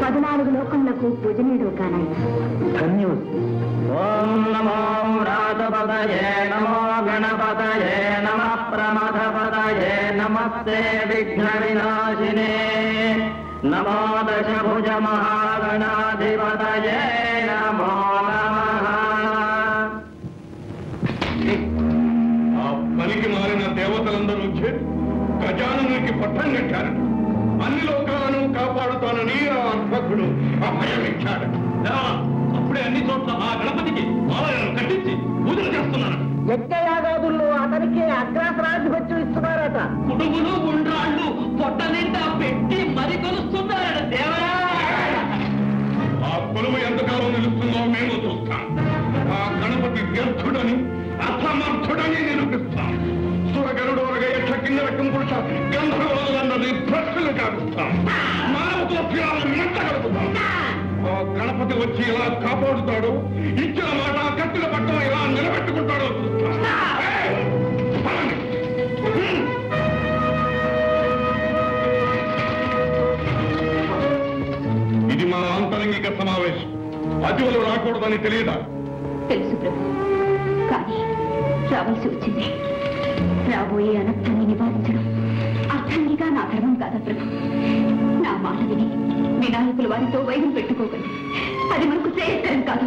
14 లోకములకు పూజనీయుడు కానాయి. ధన్యోస్మి. ఓం నమో రాధపదయే నమో గణపతయే నమః ప్రమథపదయే నమస్తే విఘ్న వినాశినే నమో దశభుజ మహాగణాధిపతయే నమో నమః. ఆ పనికి మారిన దేవతలందరూ చేరి గజాననునికి పట్టం కట్టారు. అన్ని లోకాలను కాపాడుతానని ఆ అర్భకుడు అభయం ఇచ్చాడు. అప్పుడే అన్ని చోట్ల ఆ గణపతికి ఆలయాలను కట్టించి పూజలు చేస్తున్నాను. యజ్ఞయాగాదుల్లో అతనికి అగ్రాసనాధిపత్యం ఇస్తున్నారట. కుడుగులు ఉండ్రాళ్ళు పొట్ట నిండా పెట్టి మరి కొలుస్తున్నారట దేవరా. ఆ కొలువు ఎంతకాలం నిలుస్తుందో మేము చూస్తాం. ఆ గణపతి వ్యర్థుడని అసమర్థుడని నిరూపిస్తాం. సురగరుడోరగ యక్ష కిందరకం పురుష గంధర్వులందరినీ భ్రష్టులు కారుస్తాం. మానవ ప్రాణాలను మెట్టగలుగుతాం. ఆ గణపతి వచ్చి ఎలా కాపాడుతాడో, ఇచ్చిన మాట కత్తిల పట్టం ఎలా నిలబెట్టుకుంటాడో చూస్తాం. ఇది మా ఆంతరంగిక సమావేశం. అతివలు రాకూడదని తెలియదా? తెలుసు ప్రభు, కానీ రావాల్సి వచ్చింది. రాబోయే అనర్థాన్ని నివారించడం అర్థంగా నా ధర్మం కాదా ప్రభు? నా మాట విని వినాయకులు వారితో వైద్యం పెట్టుకోకండి. అది మనకు శ్రేయస్కరం కాదు.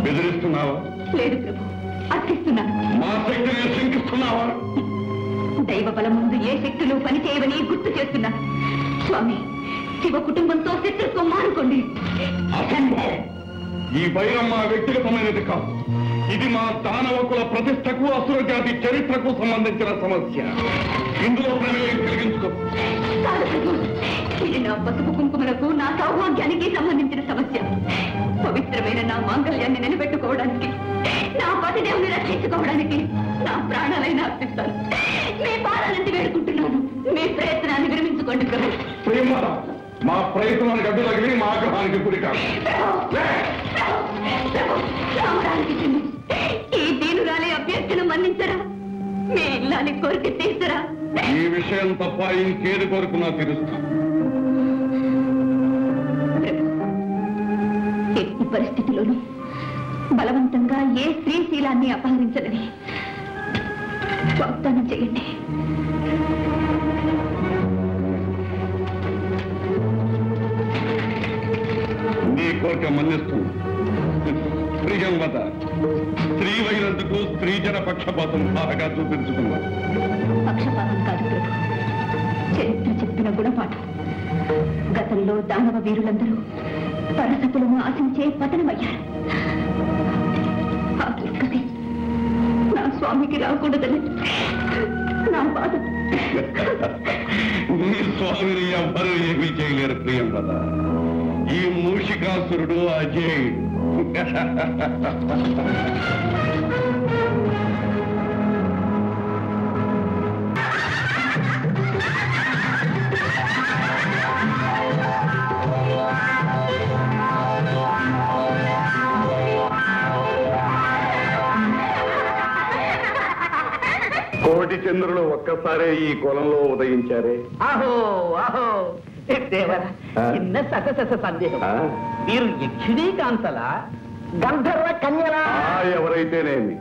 బెదిరిస్తున్నావా? లేదు ప్రభు, అర్థిస్తున్నాను. మా శక్తిని శంకిస్తున్నావా? దైవ బలం ముందు ఏ శక్తులు పనిచేయవని గుర్తు చేస్తున్నాను. స్వామి, శివ కుటుంబంతో శత్రుత్వం మానుకోండి. అసంభవం. ఈ వైరం మా వ్యక్తిగతమైనది కాదు. ఇది మా దానవకుల ప్రతిష్టకు, అసుర జాతి చరిత్రకు సంబంధించిన సమస్య. ఇందులో ప్రమేయం కలిగించుకో. కాదు ప్రభు, ఇది నా పసుపు కుంకుమలకు, నా సౌభాగ్యానికి సంబంధించిన సమస్య. పవిత్రమైన నా మాంగళ్యాన్ని నిలబెట్టుకోవడానికి, నా పతిదేవుని రక్షించుకోవడానికి నా ప్రాణాలైనా అర్పిస్తాను. మీ పాదాలంటి వేడుకుంటున్నాను. మీ ప్రయత్నాన్ని విరమించుకోండి ప్రభు. ప్రియమాత, మా ప్రయత్నానికి అడ్డు తగిలి మా ఆగ్రహానికి గురి కాదు. రామరాజకృష్ణుడు, ఈ దీనురాలే అభ్యర్థులు మన్నించరా? మీ ఇల్లాలి కోరిక తీర్చరా? ఈ విషయం తప్ప ఇంకేది కోరుకున్నా తీరుస్తాం. ఎట్టి పరిస్థితిలోనూ బలవంతంగా ఏ స్త్రీశీలాన్ని అపహరించదని వాగ్దానం చేయండి. నీ కోరిక మన్నిస్తుంది. ప్రియంవత, స్త్రీవైనందుకు స్త్రీజన పక్షపాతం బాగా చూపించుకున్నావు. పక్షపాతం కాదు ప్రభు, చరిత్ర చెప్పిన గుణపాఠం. గతంలో దానవ వీరులందరూ పరసపులను ఆశించే పతనమయ్యారు. ఆ దుర్గతి నా స్వామికి రాకూడదని నా బాధ. నీ స్వామిని ఎవ్వరూ ఏమీ చేయలేరు ప్రియంవత. ఈ మూషికాసురుడు అజేయుడు. కోటి చంద్రులు ఒక్కసారే ఈ కులంలో ఉదయించారే. ఆహో ఆహో దేవరా, చిన్న ససస సందేహం. మీరు యక్షిణీ కాంతలా గంధర్వ కన్యలా? ఎవరైతేనేమి,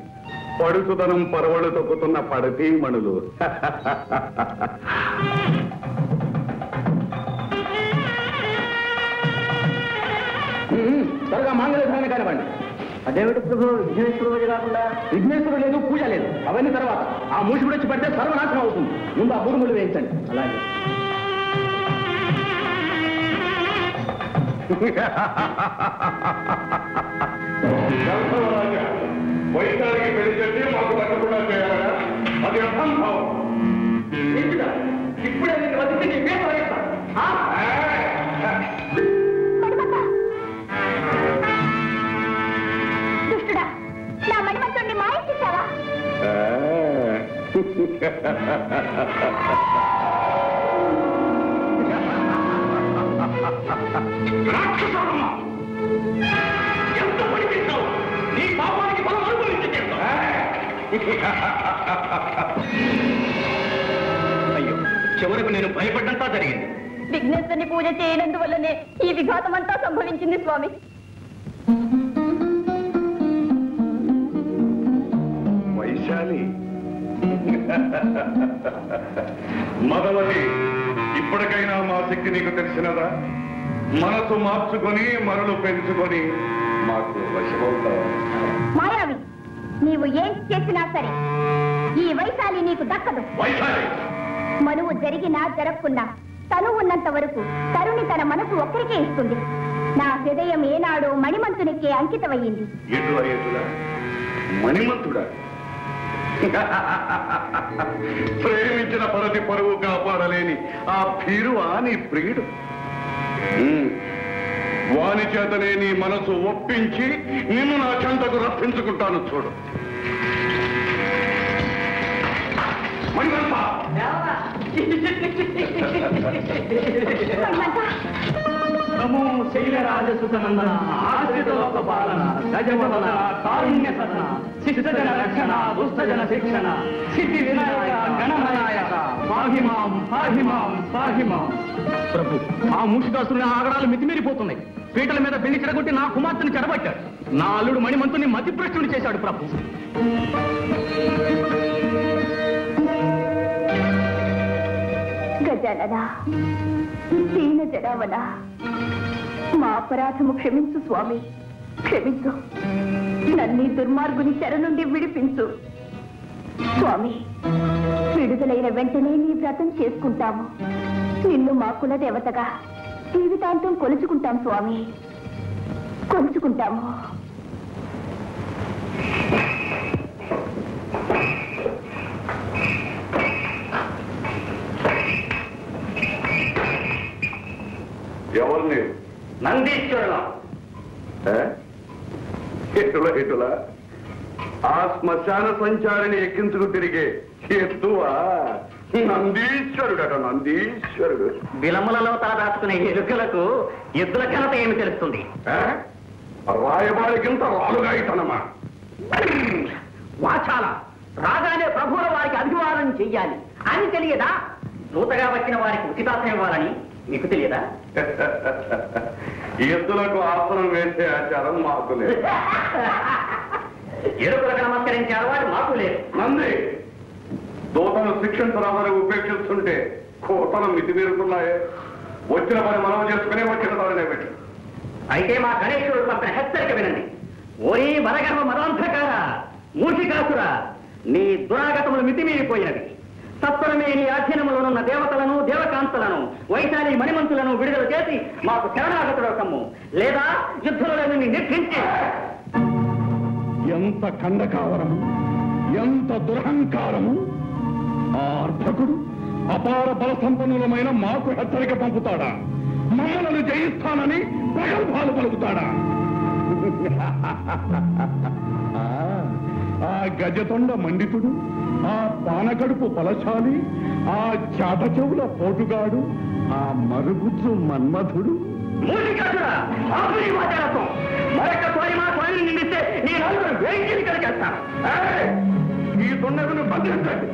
పడుచుదనం పరవళ్ళు తొక్కుతున్న పడతీ మణులు. త్వరగా మాంగళ్యధారణ కానివ్వండి. అదేమిటి ప్రభు, విఘ్నేశ్వరుడు కాకుండా? విఘ్నేశ్వరుడు లేదు, పూజ లేదు, అవన్నీ తర్వాత. ఆ మూషికుడు వచ్చి పడితే సర్వనాశనం అవుతుంది. ముందు ఆ బూరుములు వేయించండి. అలాగే. వైశాలికి పెళ్లి చేసి మాకు తగ్గకుండా చేయాలరా? అది అసంభవం. ఇప్పుడే నేను వదిలితే నీ పేరు రాయిస్తా. దుష్టుడా, నా మణిమంతుడిని మాయించేశావా? రాక్షసుడమ్మా, ఎంత పడిపించావు? నీ పాపానికి బలం అనుభవించేస్తావు. అయ్యో, చివరకు నేను భయపడ్డంతా జరిగింది. విఘ్నేశ్వరుని పూజ చేయనందువల్లనే ఈ విఘాతం అంతా సంభవించింది స్వామి. వైశాలి, మదవతి, ఇప్పటికైనా మా శక్తి నీకు తెలిసినదా? మనసు మార్చుకొని మరలు పెంచుకొని మాకు వశమవుతావా? మాయావి, నీవు ఏం చేసినా సరే ఈ వైశాలి నీకు దక్కదు. వైశాలి, మనువు జరిగినా జరగకున్నా తను ఉన్నంత వరకు తరుణి తన మనసు ఒక్కరికే ఇస్తుంది. నా హృదయం ఏనాడో మణిమంతునికే అంకితమయ్యింది. ఎటులా ఎటులా మణిమంతుడా? ప్రేమించిన పరతి పరువు కాపాడలేని ఆ భీరువా నీ ప్రియుడు? వాని చేతనే నీ మనసు ఒప్పించి నిన్ను నా చెంతకు రప్పించుకుంటాను. చూడు మణిమంత, నమో శైలరాజసుతనందన, ఆశ్రితలోక పాలన, గజవదన, కారుణ్య సదన, శిష్టజన రక్షణ, దుష్టజన శిక్షణ, సిద్ధి వినాయక గణనాయక, పాహిమాం పాహిమాం పాహిమాం. ప్రభు, ఆ మూషికాసురుని ఆగడాలు మితిమీరిపోతున్నాయి. పీటల మీద పెళ్లి చెడగొట్టి నా కుమార్తెను చెడబట్టాడు. నా అల్లుడు మణిమంతుని మతిభ్రష్టుని చేశాడు ప్రభు. గజానన, దీన జడావన, మా అపరాధము క్షమించు స్వామి, క్షమించు. నన్ను దుర్మార్గుని చెర నుండి విడిపించు స్వామి. విడుదలైన వెంటనే నీ వ్రతం చేసుకుంటాము. నిన్ను మా కుల దేవతగా జీవితాంతం కొలుచుకుంటాం స్వామి, కొలుచుకుంటాము. ఎవరు నీవు? నందీశ్వరుల. ఎటులా ఎటులా ఆ శ్మశాన సంచారిని ఎక్కించుకు తిరిగే ఎత్తువా? నందీశ్వరుడట, నందీశ్వరుడు. విలములలో తల దాచుకునే ఎలుకలకు ఎద్దుల ఘనత ఏమి తెలుస్తుంది? రాయబారికింత రాలుగా ఇతనమా? వాచాల రాగానే ప్రభువుల వారికి అభివాదం చెయ్యాలి అని తెలియదా? నూతగా వచ్చిన వారికి ఉచితాసనం ఇవ్వాలని మీకు తెలియదా? ఎద్దులకు ఆసనం వేసే ఆచారం మాకు లేదు. ఎరుపులకు నమస్కరించే అలవాటు మాకు లేదు. నంది దూతను శిక్షించరామని ఉపేక్షిస్తుంటే కోటలు మితిమీరుతున్నాయే. వచ్చిన పని మనం చేసుకునే వచ్చిన తోడనే పెట్టి. అయితే మా గణేశ్వరుడు పంపిన హెచ్చరిక వినండి. ఓరి మరగర్వ మరాంధకార మూషికాసుర, నీ దురాగతములు మితిమీరిపోయినవి. తత్వరమే నీ అధీనములోనున్న దేవతలను దేవకాంతలను వైశాలి మణిమంతులను విడుదల చేసి మాకు శరణాగతుడకము, లేదా యుద్ధంలో నిర్ధించి. ఎంత ఖండకావరము, ఎంత దురహంకారము! ఆ అర్భకుడు అపార బల సంపన్నులమైన మాకు హెచ్చరిక పంపుతాడా? మమ్మలను జయిస్తానని ప్రగల్భాలు పలుకుతాడా? ఆ గజతొండ మండితుడు, ఆ పానకడుపు బలశాలి, ఆ చాట చెవుల పోటుగాడు, ఆ మరుగుజ్జు మన్మధుడు. మరొకసారి మా స్వామిని నిందిస్తే నీ నలుగురు వేయించి కలిగేస్తాను. ఈ తొండను బంధించండి.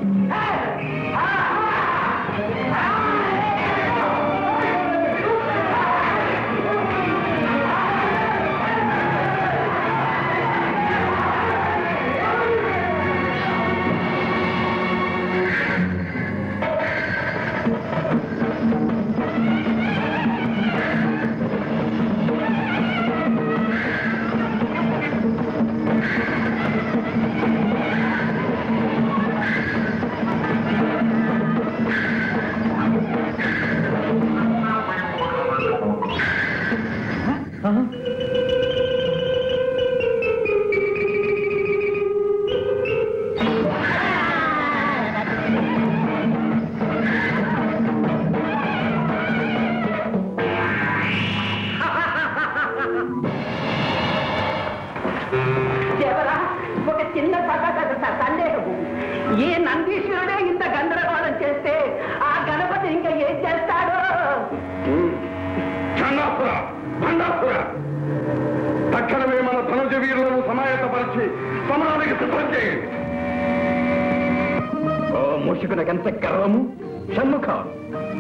ఒక చిన్న సందేహము. ఈ నందీశ్వరుడే ఇంత గందరగోళం చేస్తే ఆ గణపతి ఇంకా ఏం చేస్తాడో? తక్షణమే మన ధనుజ వీరులను సమాయత్తపరిచి సమరానికి సిద్ధం చేయండి. ఓ మూషికునకెంత గర్వము! షణ్ముఖ,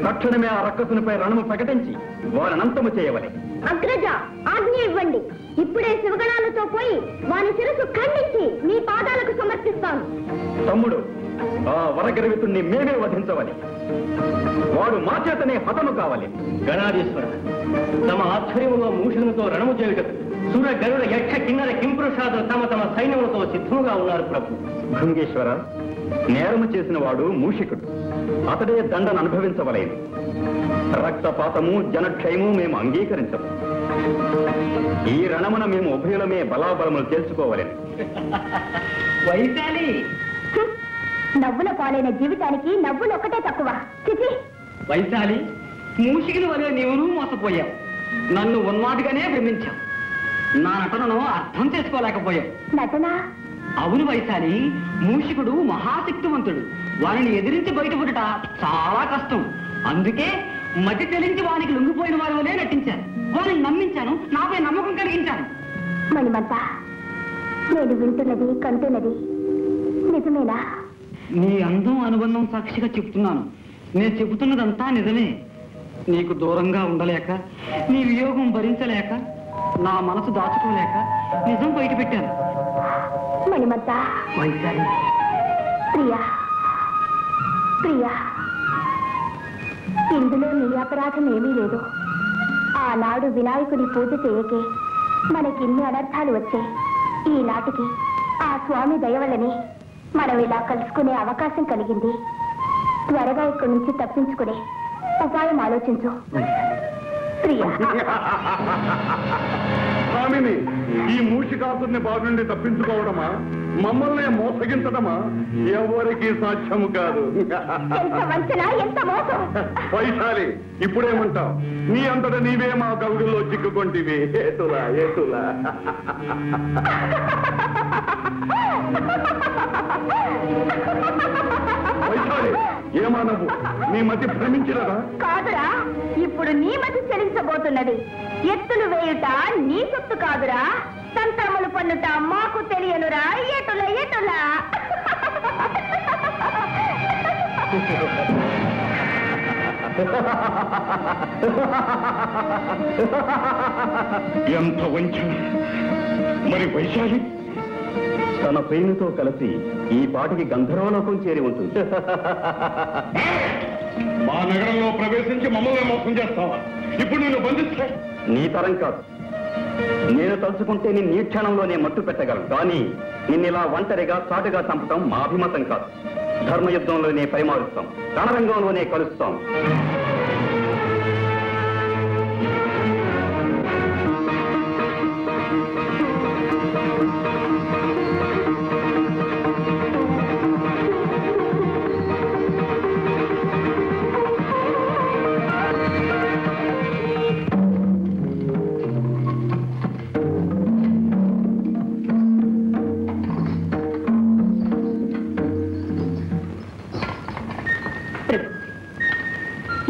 తక్షణమే ఆ రక్కసునిపై రణము ప్రకటించి వారినంతము చేయవలె. అగ్రజ, ఆజ్ఞ ఇవ్వండి. ఇప్పుడే శివగణాలతో పోయి వాని శిరస్సు ఖండించి మీ పాదాలకు సమర్పిస్తాను. తమ్ముడు, ఆ వరగర్వితుణ్ణి మేమే వధించవాలి. వాడు మా చేతనే హతము కావాలి. గణాధీశ్వర, తమ ఆధ్వర్యంలో మూషులతో రణము చేయుటకు సూర గరుడ యక్ష కిన్నర కింపురుషాదులు తమ తమ సైన్యములతో సిద్ధముగా ఉన్నారు ప్రభు. భృంగేశ్వర, నేరము చేసిన వాడు మూషికుడు. అతడే దండను అనుభవించవలేదు. రక్తపాతము జనక్షయము మేము అంగీకరించము. ఈ రణమున మేము ఉభయులమే బలాబలములు తెలుసుకోవలేము. వైశాలి, నవ్వుల పాలైన జీవితానికి నవ్వులు ఒకటే తక్కువ. చిచి, వైశాలి, మూషికిని వలె నీవును మోసపోయావు. నన్ను ఉన్మాదిగానే భ్రమించావు. నా నటనను అర్థం చేసుకోలేకపోయావు. నటన? అవును వైశాలి, మూషికుడు మహాశక్తివంతుడు. వారిని ఎదిరించి బయటపడుట చాలా కష్టం. అందుకే మతి చెలించి వానికి లొంగిపోయిన వారి వలే నటించాను. వారిని నమ్మించాను, నాపై నమ్మకం కలిగించాను. మణిమంత, నేను వింటున్నది కంటున్నది నిజమేనా? నీ అందం అనుబంధం సాక్షిగా చెప్తున్నాను. నేను చెబుతున్నదంతా నిజమే. నీకు దూరంగా ఉండలేక, నీ వియోగం భరించలేక, నా మనసు దాచుకోలేక నిజం బయట పెట్టాను. మణిమంత, వైశాలి, ప్రియా ప్రియా, ఇందులో నీ అపరాధం ఏమీ లేదు. ఆనాడు వినాయకుడి పూజ చేయకే మనకిన్ని అనర్థాలు వచ్చాయి. ఈనాటికి ఆ స్వామి దయవల్లనే మనం ఇలా కలుసుకునే అవకాశం కలిగింది. త్వరగా ఇక్కడి నుంచి తప్పించుకునే ఉపాయం ఆలోచించు ప్రియా. స్వామిని, ఈ మూషికాసుని బాధ నుండి తప్పించుకోవడమా, మమ్మల్ని మోసగించడమా ఎవరికి సాధ్యము కాదు. ఎంత వంచన, ఎంత మోసం! వైశాలి, ఇప్పుడేమంటావు? నీ అంతటా నీవే మా కవుగుల్లో చిక్కుకొంటివి. ఏటులా ఏటులా. వైశాలి, ఏమా నవ్వు? నీ మతి భ్రమించినదా? కాదురా, ఇప్పుడు నీ మతి చెలించబోతున్నది. ఎత్తులు వేయుట నీ సొత్తు కాదురా, తంత్రములు పన్నుట మాకు తెలియనురా. ఎటుల ఎటులా. ఎంత వంచన! మరి వైశాలి తన ప్రేమితో కలిసి ఈ పాటికి గంధర్వలోకం చేరి ఉంటుంది. మా నగరంలో ప్రవేశించి మమ్మల్ని మోసం చేస్తావా? ఇప్పుడు నిన్ను బంధిస్తే నీ తరం కాదు. నేను తలుచుకుంటే నిన్ను ఈ క్షణంలోనే మట్టు పెట్టగలను. కానీ నిన్నిలా ఒంటరిగా చాటుగా చంపటం మా అభిమతం కాదు. ధర్మయుద్ధంలోనే పరిమారుస్తాం, రణరంగంలోనే కలుస్తాం.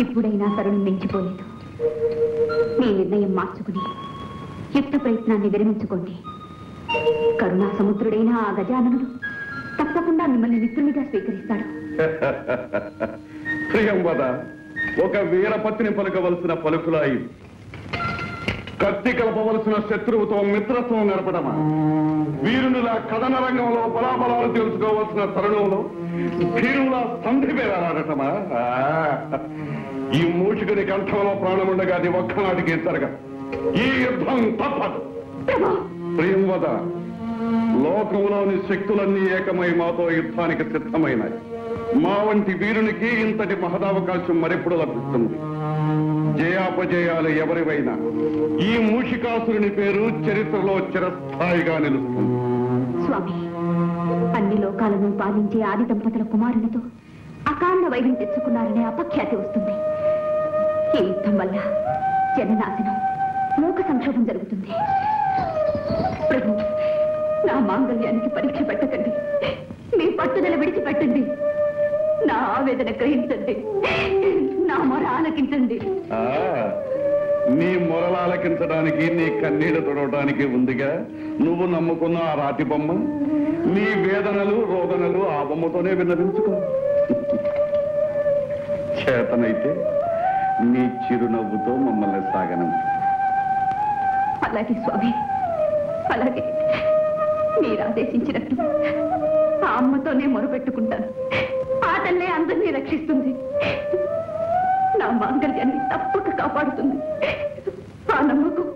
ఇప్పుడైనా తరుణం మించిపోలేదు. మీ నిర్ణయం మార్చుకుని యుక్త ప్రయత్నాన్ని విరమించుకోండి. కరుణా సముద్రుడైన ఆ గజాననుడు తప్పకుండా మిమ్మల్ని మిత్రునిగా స్వీకరిస్తాడు. ప్రియంవద, ఒక వీరపత్ని పలుకవలసిన పలుకులాయి కత్తి కలపవలసిన శత్రువుతో మిత్రత్వం నడపడమా? వీరునిలా కథన రంగంలో బలాబలాలు తెలుసుకోవలసిన తరుణంలో వీరులా సంధి పేరాడటమా? ఈ మూషికుని కంఠంలో ప్రాణముండగా అది ఒక్కనాటికి జరగదు. ఈ యుద్ధం తప్పదు. ప్రియంవద, లోకంలోని శక్తులన్నీ ఏకమై మాతో యుద్ధానికి సిద్ధమైనాయి. మా వంటి వీరునికి ఇంతటి మహదావకాశం మరెప్పుడు లభిస్తుంది. జయాపజయాలు ఎవరివైనా ఈ మూషికాసురుని పేరు చరిత్రలో చిరస్థాయిగా నిలుస్తుంది. స్వామి, అన్ని లోకాలను పాలించే ఆది దంపతుల కుమారునితో అకాండ వైద్యం తెచ్చుకున్నారనే అపఖ్యాతి వస్తుంది. ఈ యుద్ధం వల్ల జననాశనం, మూక సంక్షోభం జరుగుతుంది. ప్రభు, నా మాంగళ్యానికి పరీక్ష పెట్టకండి. మీ పట్టుదల విడిచిపెట్టండి. నా ఆవేదన గ్రహించండి. నా మొర ఆలకించండి. నీ మొరలాలకించడానికి, నీ కన్నీళ్లు తొడవడానికి ఉందిగా నువ్వు నమ్ముకున్న ఆ రాతి బొమ్మ. నీ వేదనలు రోదనలు ఆ బొమ్మతోనే విన్నవించుకో. చేతనైతే నీ చిరునవ్వుతో మమ్మల్ని సాగనం. అలాగే స్వామి, అలాగే. మీరు ఆదేశించినట్టు ఆ అమ్మతోనే మొరపెట్టుకుంటాను. ఆ తల్లే అందరినీ రక్షిస్తుంది. నా మాంగళ్యాన్ని తప్పక కాపాడుతుంది. ఆ నమ్మకం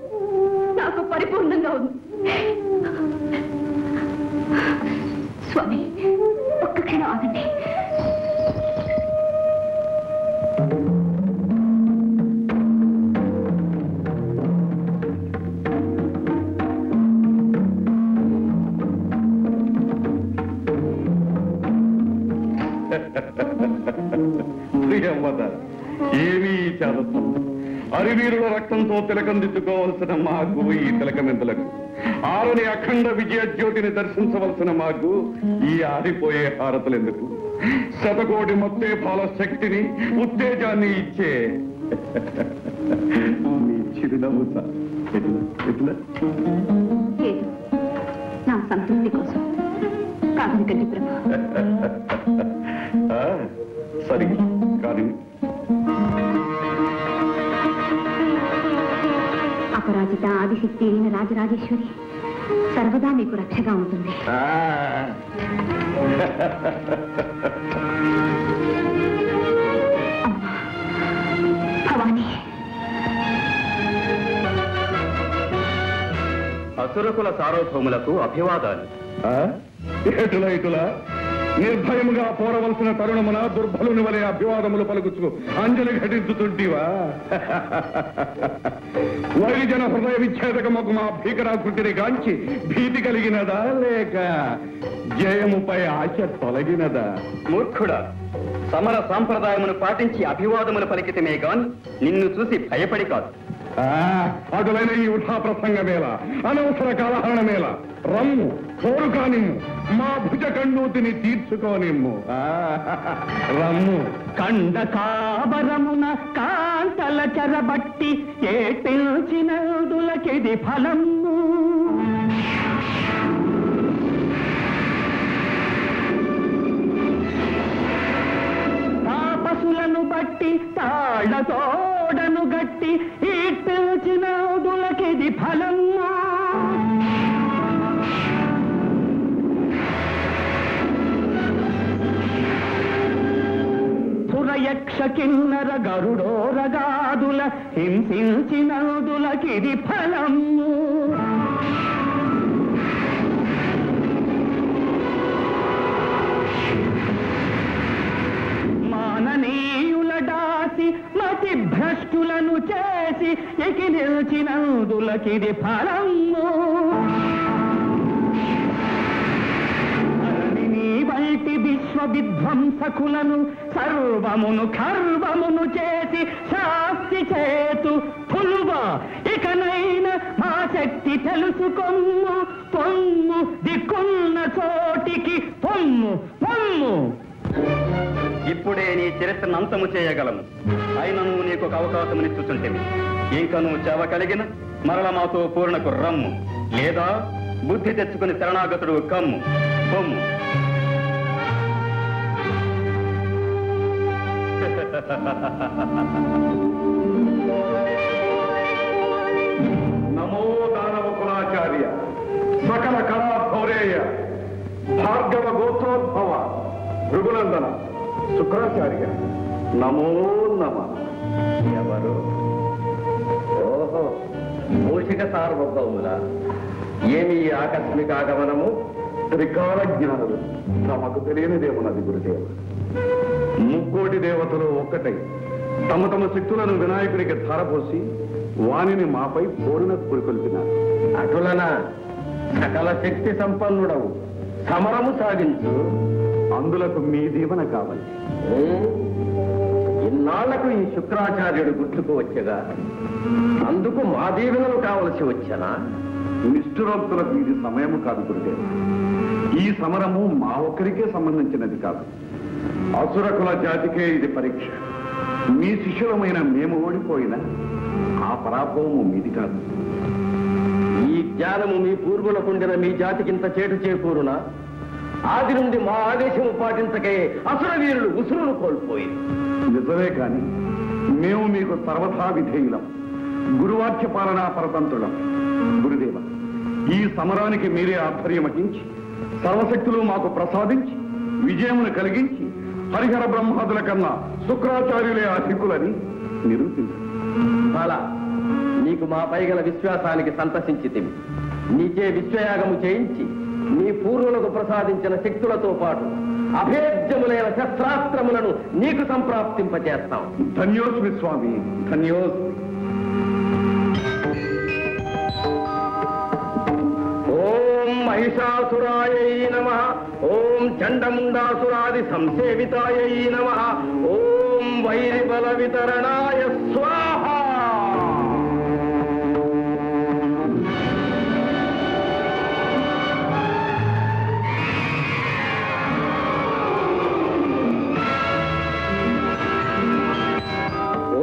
నాకు పరిపూర్ణంగా ఉంది. స్వామి, ఒక్క క్షణం ఆగండి. ఏమీ చాలత్వం. అరివీరుల రక్తంతో తిలకం దిద్దుకోవలసిన మాకు ఈ తిలకమెంతలకు, ఆరని అఖండ విజయ జ్యోతిని దర్శించవలసిన మాకు ఈ ఆరిపోయే హారతులెందుకు? శతకోటి మొత్తే పాల శక్తిని, ఉత్తేజాన్ని ఇచ్చే మీ చిరునవ్వు సార్. ఎట్లా నా సంతృప్తి కోసం కాదనకండి ప్రభు. సరి కానీ అపరాజిత ఆదిశక్తి అయిన రాజరాజేశ్వరి సర్వదా మీకు రక్షగా ఉంటుంది. భవానీ, అసురకుల సార్వభౌములకు అభివాదాలు. ఇటులా నిర్భయముగా పోరవలసిన తరుణమున దుర్బలుని వలె అభివాదములు పలుకుచు అంజలి ఘటించుతుంటివా? వైజన హృదయ విచ్ఛేదకముకు మా భీకరాకృతిని గాంచి భీతి కలిగినదా, లేక జయముపై ఆశ తొలగినదా? మూర్ఖుడా, సమర సాంప్రదాయమును పాటించి అభివాదములు పలికితమే గాని నిన్ను చూసి భయపడి కాదు. అటులైన ఈ ఉఠా ప్రసంగమేలా, అనవసర కాలహరణమేలా? రమ్ము, కోరు కానిమ్ము, మా భుజ కండూతిని తీర్చుకోనిమ్ము. రమ్ము. కండ కాబరమున కాంతల చెరబట్టి ఏ పిలిచినదులకిది ఫలము. తాపసులను బట్టి తాళతోడను గట్టి ఇట్టినదులకిది ఫలమ్మా. సురయక్ష కిన్నర గరుడోరగాదుల హింసించినదులకిది ఫలము. మాననీయుల దాసి మతి భ్రష్టులను చేసి ఎకి నిలిచినందులకిది ఫలము. వంటి విశ్వ విధ్వంసకులను సర్వమును ఖర్వమును చేసి శాస్తి చేతు పులువా. ఇకనైనా మా శక్తి తెలుసుకొమ్ము, పొమ్ము దిక్కున్న చోటికి పొమ్ము పొమ్ము. ఇప్పుడే నీ చరిత్రను అంతము చేయగలము. అయినను నీకు ఒక అవకాశమునిచ్చుచుంటేమి. ఇంకను చెవ కలిగిన మరల మాతో పూర్ణకు రమ్ము, లేదా బుద్ధి తెచ్చుకుని శరణాగతుడు కమ్ము పొమ్ము. నమో దానవ కులాచార్య, సకల కళా భౌరేయ, భార్గవ గోత్రోద్భవ, భృగునందన, శుక్రాచార్య, నమో నమ. ఎవరు? ఓహో, మూషిక సార్వభౌముల. ఏమి ఆకస్మిక ఆగమనము? త్రికాల జ్ఞానులు, తమకు తెలియనిదేమున్నది గురుదేవ. ముక్కోటి దేవతలు ఒక్కటై తమ తమ శక్తులను వినాయకుడికి ధారపోసి వాణిని మాపై పోరున పురికొల్పినారు. అటులన సకల శక్తి సంపన్నుడవు, సమరము సాగించు. అందులకు మీ దీవెన కావాలి. ఇన్నాళ్లకు ఈ శుక్రాచార్యుడు గుర్తుకు వచ్చగా అందుకు మా దీవెనలు కావలసి వచ్చనా? నిష్ఠురోక్తులకు ఇది సమయము కాదు గురుదేవ. ఈ సమరము మా ఒక్కరికే సంబంధించినది కాదు, అసురకుల జాతికే ఇది పరీక్ష. మీ శిష్యులమైన మేము ఓడిపోయినా ఆ పరాభవము మీది కాదు. ఈ జ్ఞానము మీ పూర్వులకుండిన మీ జాతికింత చేటు చేకూరునా? ఆది నుండి మా ఆదేశము పాటించకే అసుర వీరులు ఉసురును కోల్పోయింది. నిజమే కాని మేము మీకు సర్వథా విధేయులం, గురువాక్య పాలనా పరతంత్రులం. గురుదేవ, ఈ సమరానికి మీరే ఆధ్వర్యం వహించి సర్వశక్తులు మాకు ప్రసాదించి విజయమును కలిగించి హరిహర బ్రహ్మాదుల కన్నా శుక్రాచార్యులే అధికులని నిరూపించారు. అలా నీకు మా పైగల విశ్వాసానికి సంతసించితిమి. నీకే విశ్వయాగము చేయించి నీ పూర్వులకు ప్రసాదించిన శక్తులతో పాటు అభేద్యములైన శస్త్రాస్త్రములను నీకు సంప్రాప్తింపచేస్తాం. ధన్యోస్మి స్వామి, ధన్యోస్మి. ఓం మహిషాసురాయై నమః. ఓం చండముండాసురాది సంసేవితాయై నమః. ఓం వైరిబల వితరణాయ స్వాహ.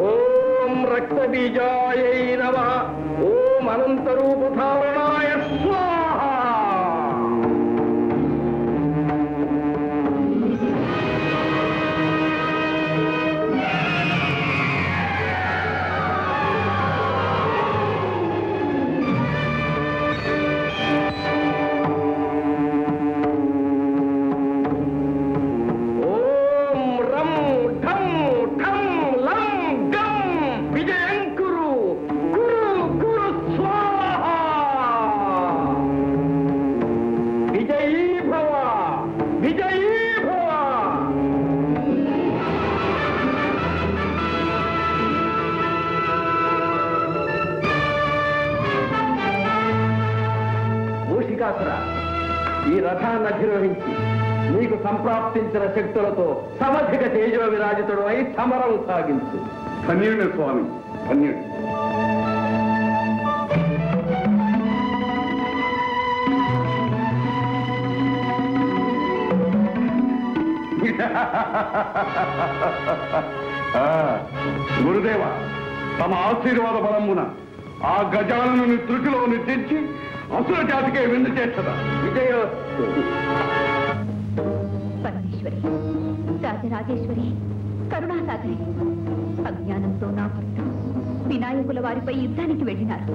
ఓం రక్తబీజాయై నమః. ఓం అనంతరూపధారణాయ స్వాహ. ఓం రం ఠం ఠం లం గం విజయం కురు కురు కురు స్వాహ. విజయీ భవ, విజయీ భవ. మూషికాసుర, ఈ రథాన్ని అధిరోహించి నీకు సంప్రాప్తించిన శక్తులతో సమధిక తేజో విరాజితుడు అయి సమరం సాగించు. ధన్యుడి స్వామి, ధన్యుడి. గురుదేవ, తమ ఆశీర్వాద బలమున ఆ గజాలను తృటిలో తెచ్చి అసుర జాతికే విందు చేస్తదా. విజయోస్తు. పరమేశ్వరి, రాజరాజేశ్వరి, కరుణాసాగరి, అజ్ఞానంతో నా భర్త వినాయకుల వారిపై యుద్ధానికి వెళ్ళినారు.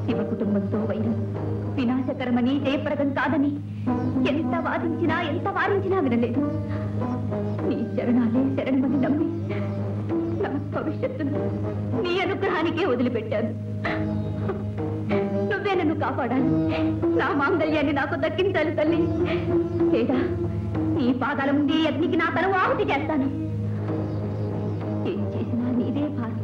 శివ కుటుంబంతో వైరం వినాశకరమని, జయప్రదం కాదని ఎంత వారించినా వినలేదు. నీ చరణాలే శరణమని నమ్మి నా భవిష్యత్తును నీ అనుగ్రహానికే వదిలిపెట్టాను. నువ్వే నన్ను కాపాడాలి, నా మాంగళ్యాన్ని నాకు దక్కించాలి తల్లి. లేదా నీ పాదాల ముందు అగ్నికి నా తను ఆహుతి చేస్తాను. ఏం చేసినా నీదే భారం.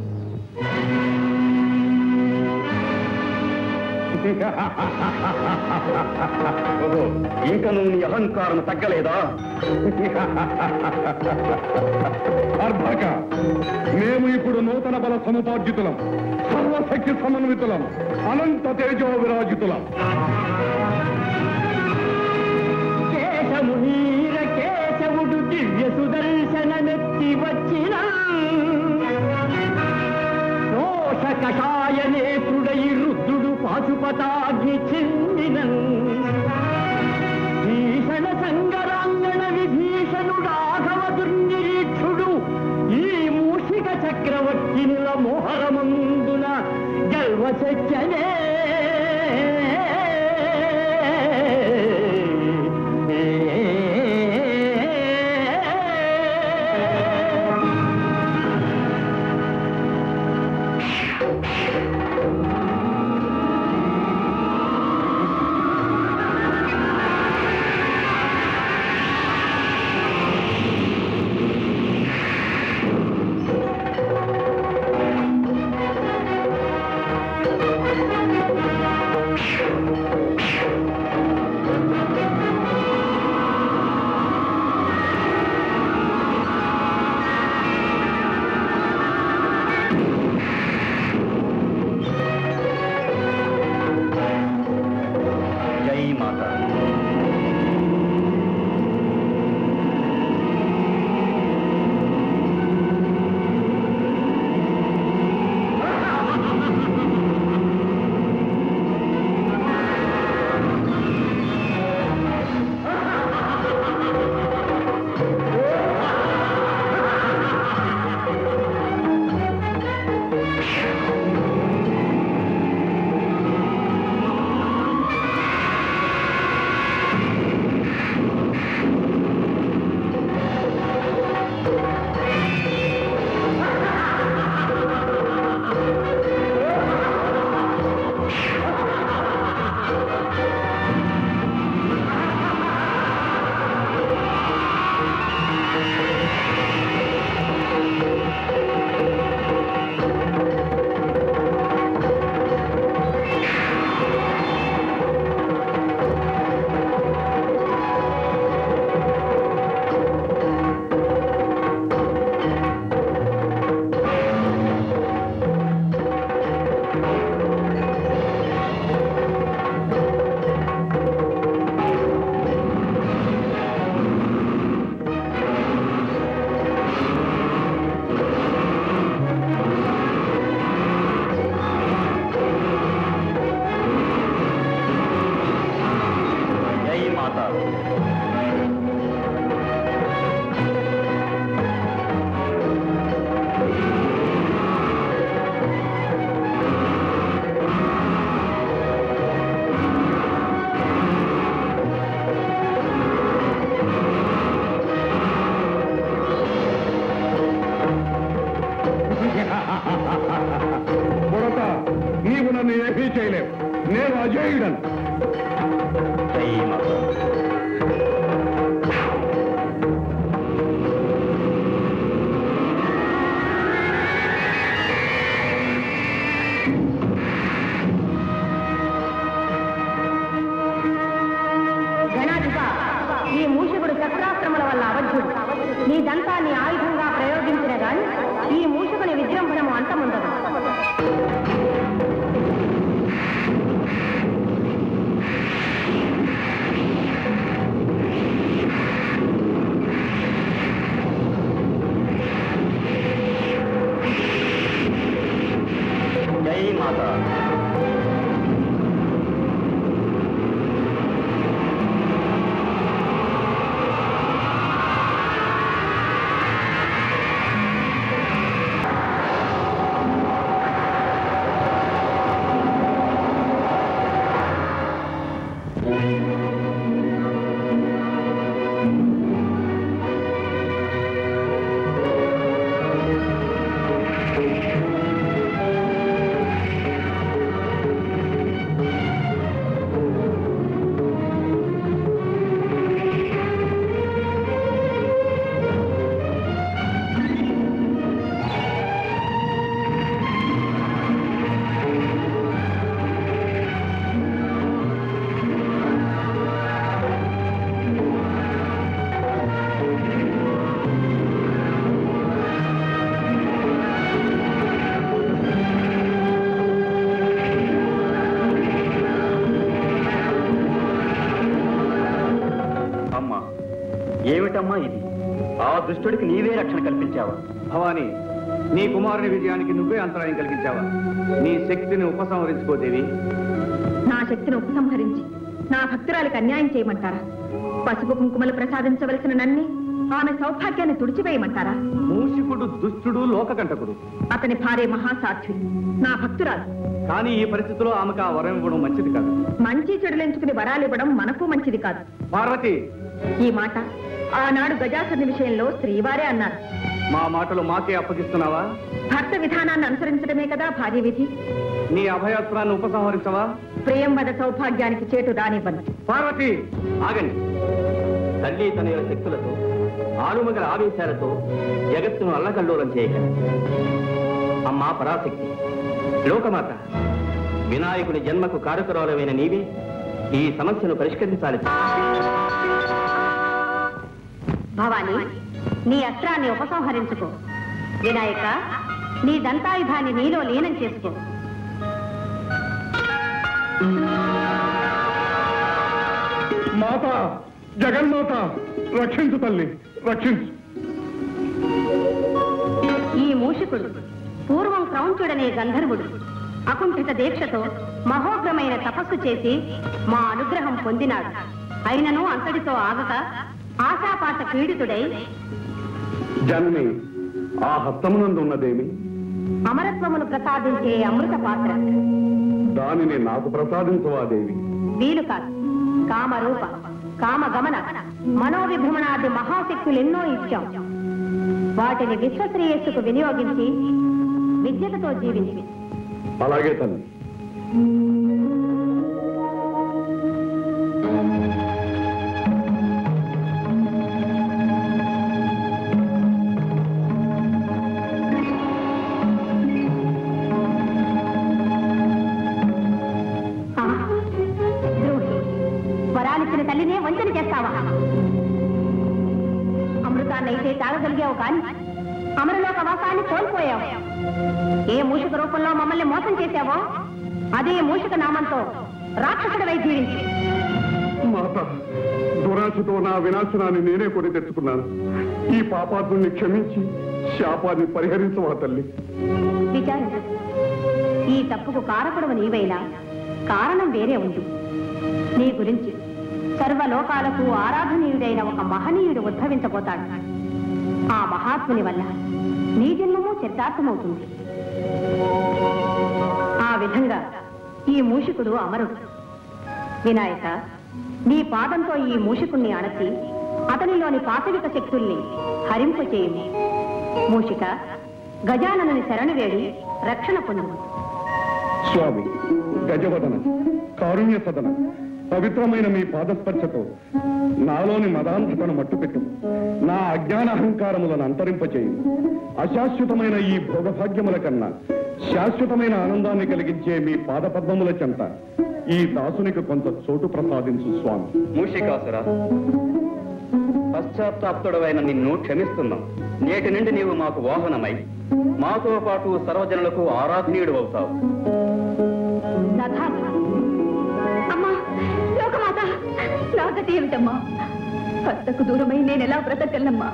ఇంకా నువ్వు నీ అహంకారం తగ్గలేదా? అర్భక, మేము ఇప్పుడు నూతన బల సముపార్జితులం, సర్వశక్తి సమన్వితులం, అనంత తేజో విరాజితులం. కేశవుడు దివ్య సుదర్శనమెత్తి వచ్చిన దోష కషాయ నేత్రుడై రుద్రుడు పాశుపతాగ్ని చెందిన భీషణ సంగరాంగణ విభీషణుడాఘవ దుర్నిరీక్షుడు ఈ మూషిక చక్రవర్తినుల మోహరమందున గర్వశక్యనే అజేయుడను. ఈ మూషకుడు శస్త్రాస్త్రముల వల్ల అవధ్యుడు. నీ దంతాన్ని ఆయుధంగా ప్రయోగించిన గాని ఈ మూషకుని విజృంభణము అంతముండదు. జై మాతా. ఏమిటమ్మా ఇది? ఆ దుష్టుడికి నీవే రక్షణ కల్పించావా? భవానీ, నీ కుమారుని విజయానికి నువ్వే అంతరాయం కలిగించావా? నీ శక్తిని ఉపసంహరించుకోదేవి. నా శక్తిని ఉపసంహరించి నా భక్తురాలికి అన్యాయం చేయమంటారా? పసుపు కుంకుమలు ప్రసాదించవలసిన నన్ను ఆమె సౌభాగ్యాన్ని తుడిచివేయమంటారా? మూషికుడు దుష్టుడు లోకకంటకుడు. అతని భార్య మహాసాధ్వి, నా భక్తురాలు. కానీ ఈ పరిస్థితిలో ఆమెకు ఆ వరం ఇవ్వడం మంచిది కాదు. మంచి చెడులెంచుకుని వరాలు ఇవ్వడం మనకు మంచిది కాదు. పార్వతి, ఈ మాట ఆనాడు గజాసురుని విషయంలో శ్రీవారే అన్నారు. మా మాటలు మాకే అప్పగిస్తున్నావా? భర్త విధానాన్ని అనుసరించడమే కదా భార్య విధి. నీ అభయాస్త్రాన్ని ఉపసంహరించవా? ప్రియంవద సౌభాగ్యానికి చేటు రానివ్వను. పార్వతి, ఆగండి. తల్లి తనయుల శక్తులతో, ఆలుమగల ఆవేశాలతో జగత్తును అల్లకల్లోలం చేయగలరు. అమ్మా పరాశక్తి, లోకమాత, వినాయకుని జన్మకు కారకురాలమైన నీవే ఈ సమస్యను పరిష్కరించాలి. భవానీ, నీ అస్త్రాన్ని ఉపసంహరించుకో. వినాయక, నీ దంతాయుధాన్ని నీలో లీనం చేసుకో. మాత, జగన్మాత, రక్షించు తల్లి, రక్షించు. ఈ మూషికుడు పూర్వం క్రౌంచుడనే గంధర్వుడు అకుంఠిత దీక్షతో మహోగ్రమైన తపస్సు చేసి మా అనుగ్రహం పొందినాడు. అయినను అంతటితో ఆగక ఆశాపాత పీడితుడై జనని, ఆ హస్తమునందు ఉన్నదేమి? అమరత్వమును ప్రసాదించే అమృత పాత్ర. దానిని నాకు ప్రసాదించవా దేవి? వీలు కాదు. కామరూప, కామగమన, మనోవిభ్రమణాది మహాశక్తులెన్నో ఇచ్చాం. వాటిని విశ్వశ్రేయస్సుకు వినియోగించి విద్యతో జీవించి. అలాగే తల్లి. వరాలిచ్చిన తల్లినే వంచన చేస్తావా? అమృతాన్నైతే తాగగలిగావు కాని అమరలోక వాసాన్ని కోల్పోయావు. ఏ మూషిక రూపంలో మమ్మల్ని మోసం చేశావో అదే మూషిక నామంతో రాక్షసుడివై జీవించి. మాత, దురాశతో నా వినాశనాన్ని నేనే కొని తెచ్చుకున్నాను. ఈ పాపాత్ముని క్షమించి శాపాన్ని పరిహరించవా తల్లి? విచారించు. ఈ తప్పుకు కారకుడవు నీవైనా కారణం వేరే ఉంది. నీ గురించి సర్వలోకాలకు ఆరాధనీయుడైన ఒక మహనీయుడు ఉద్భవించబోతాడు. ఆ మహాత్ముని వల్ల నీ జన్మము చరితార్థమవుతుంది. ఆ విధంగా ఈ మూషికుడు అమరుడు. వినాయక, నీ పాదంతో ఈ మూషికుణ్ణి అణచి అతనిలోని పాశవిక శక్తుల్ని హరింపచేయుము. మూషిక, గజాననుని శరణు వేడి రక్షణ పొందుము. స్వామి, గజవదన, కారుణ్య సదన, పవిత్రమైన మీ పాదస్పర్శతో నాలోని మదాంధతను మట్టుపెట్టు. నా అజ్ఞాన అహంకారములను అంతరింపచేయు. అశాశ్వతమైన ఈ భోగభాగ్యముల కన్నా శాశ్వతమైన ఆనందాన్ని కలిగించే మీ పాదపద్మముల చెంత ఈ దాసునికి కొంత చోటు ప్రసాదించు స్వామి. మూషికాసుర, పశ్చాత్తాప్తుడవైన నిన్ను క్షమిస్తున్నాం. నేటి నుండి నీవు మాకు వాహనమై మాతో పాటు సర్వజనులకు ఆరాధనీయుడు అవుతావు. అమ్మా, లోకమాత, నా గతి ఏమిటమ్మా? భర్తకు దూరమై నేనెలా బ్రతకగలనమ్మా?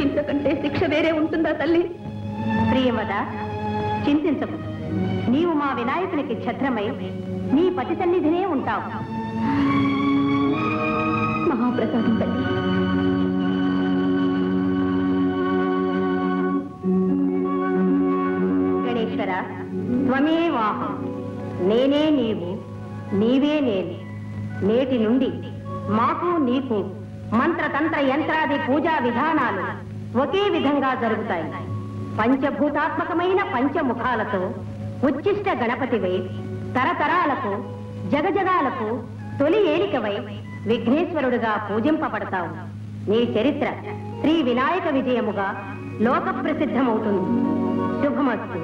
ఇంతకంటే శిక్ష వేరే ఉంటుందా తల్లి? ప్రియమద, చింతించకు. నీవు మా వినాయకునికి ఛత్రమై నీ పతి సన్నిధినే ఉంటావు. మహాప్రసాదం తల్లి. గణేశ్వర, త్వమే వాహం, నేనే నీవు, నీవే నేను. నేటి నుండి మాకు నీకు మంత్రతంత్ర యంత్రాది పూజా విధానాలు ఒకే విధంగా జరుగుతాయి. పంచభూతాత్మకమైన పంచముఖాలతో ఉచ్చిష్ట గణపతివై తరతరాలకు జగజగాలకు తొలి ఏలికవై విఘ్నేశ్వరుడుగా పూజింపబడతావు. నీ చరిత్ర శ్రీ వినాయక విజయముగా లోక ప్రసిద్ధమవుతుంది. శుభమస్తు.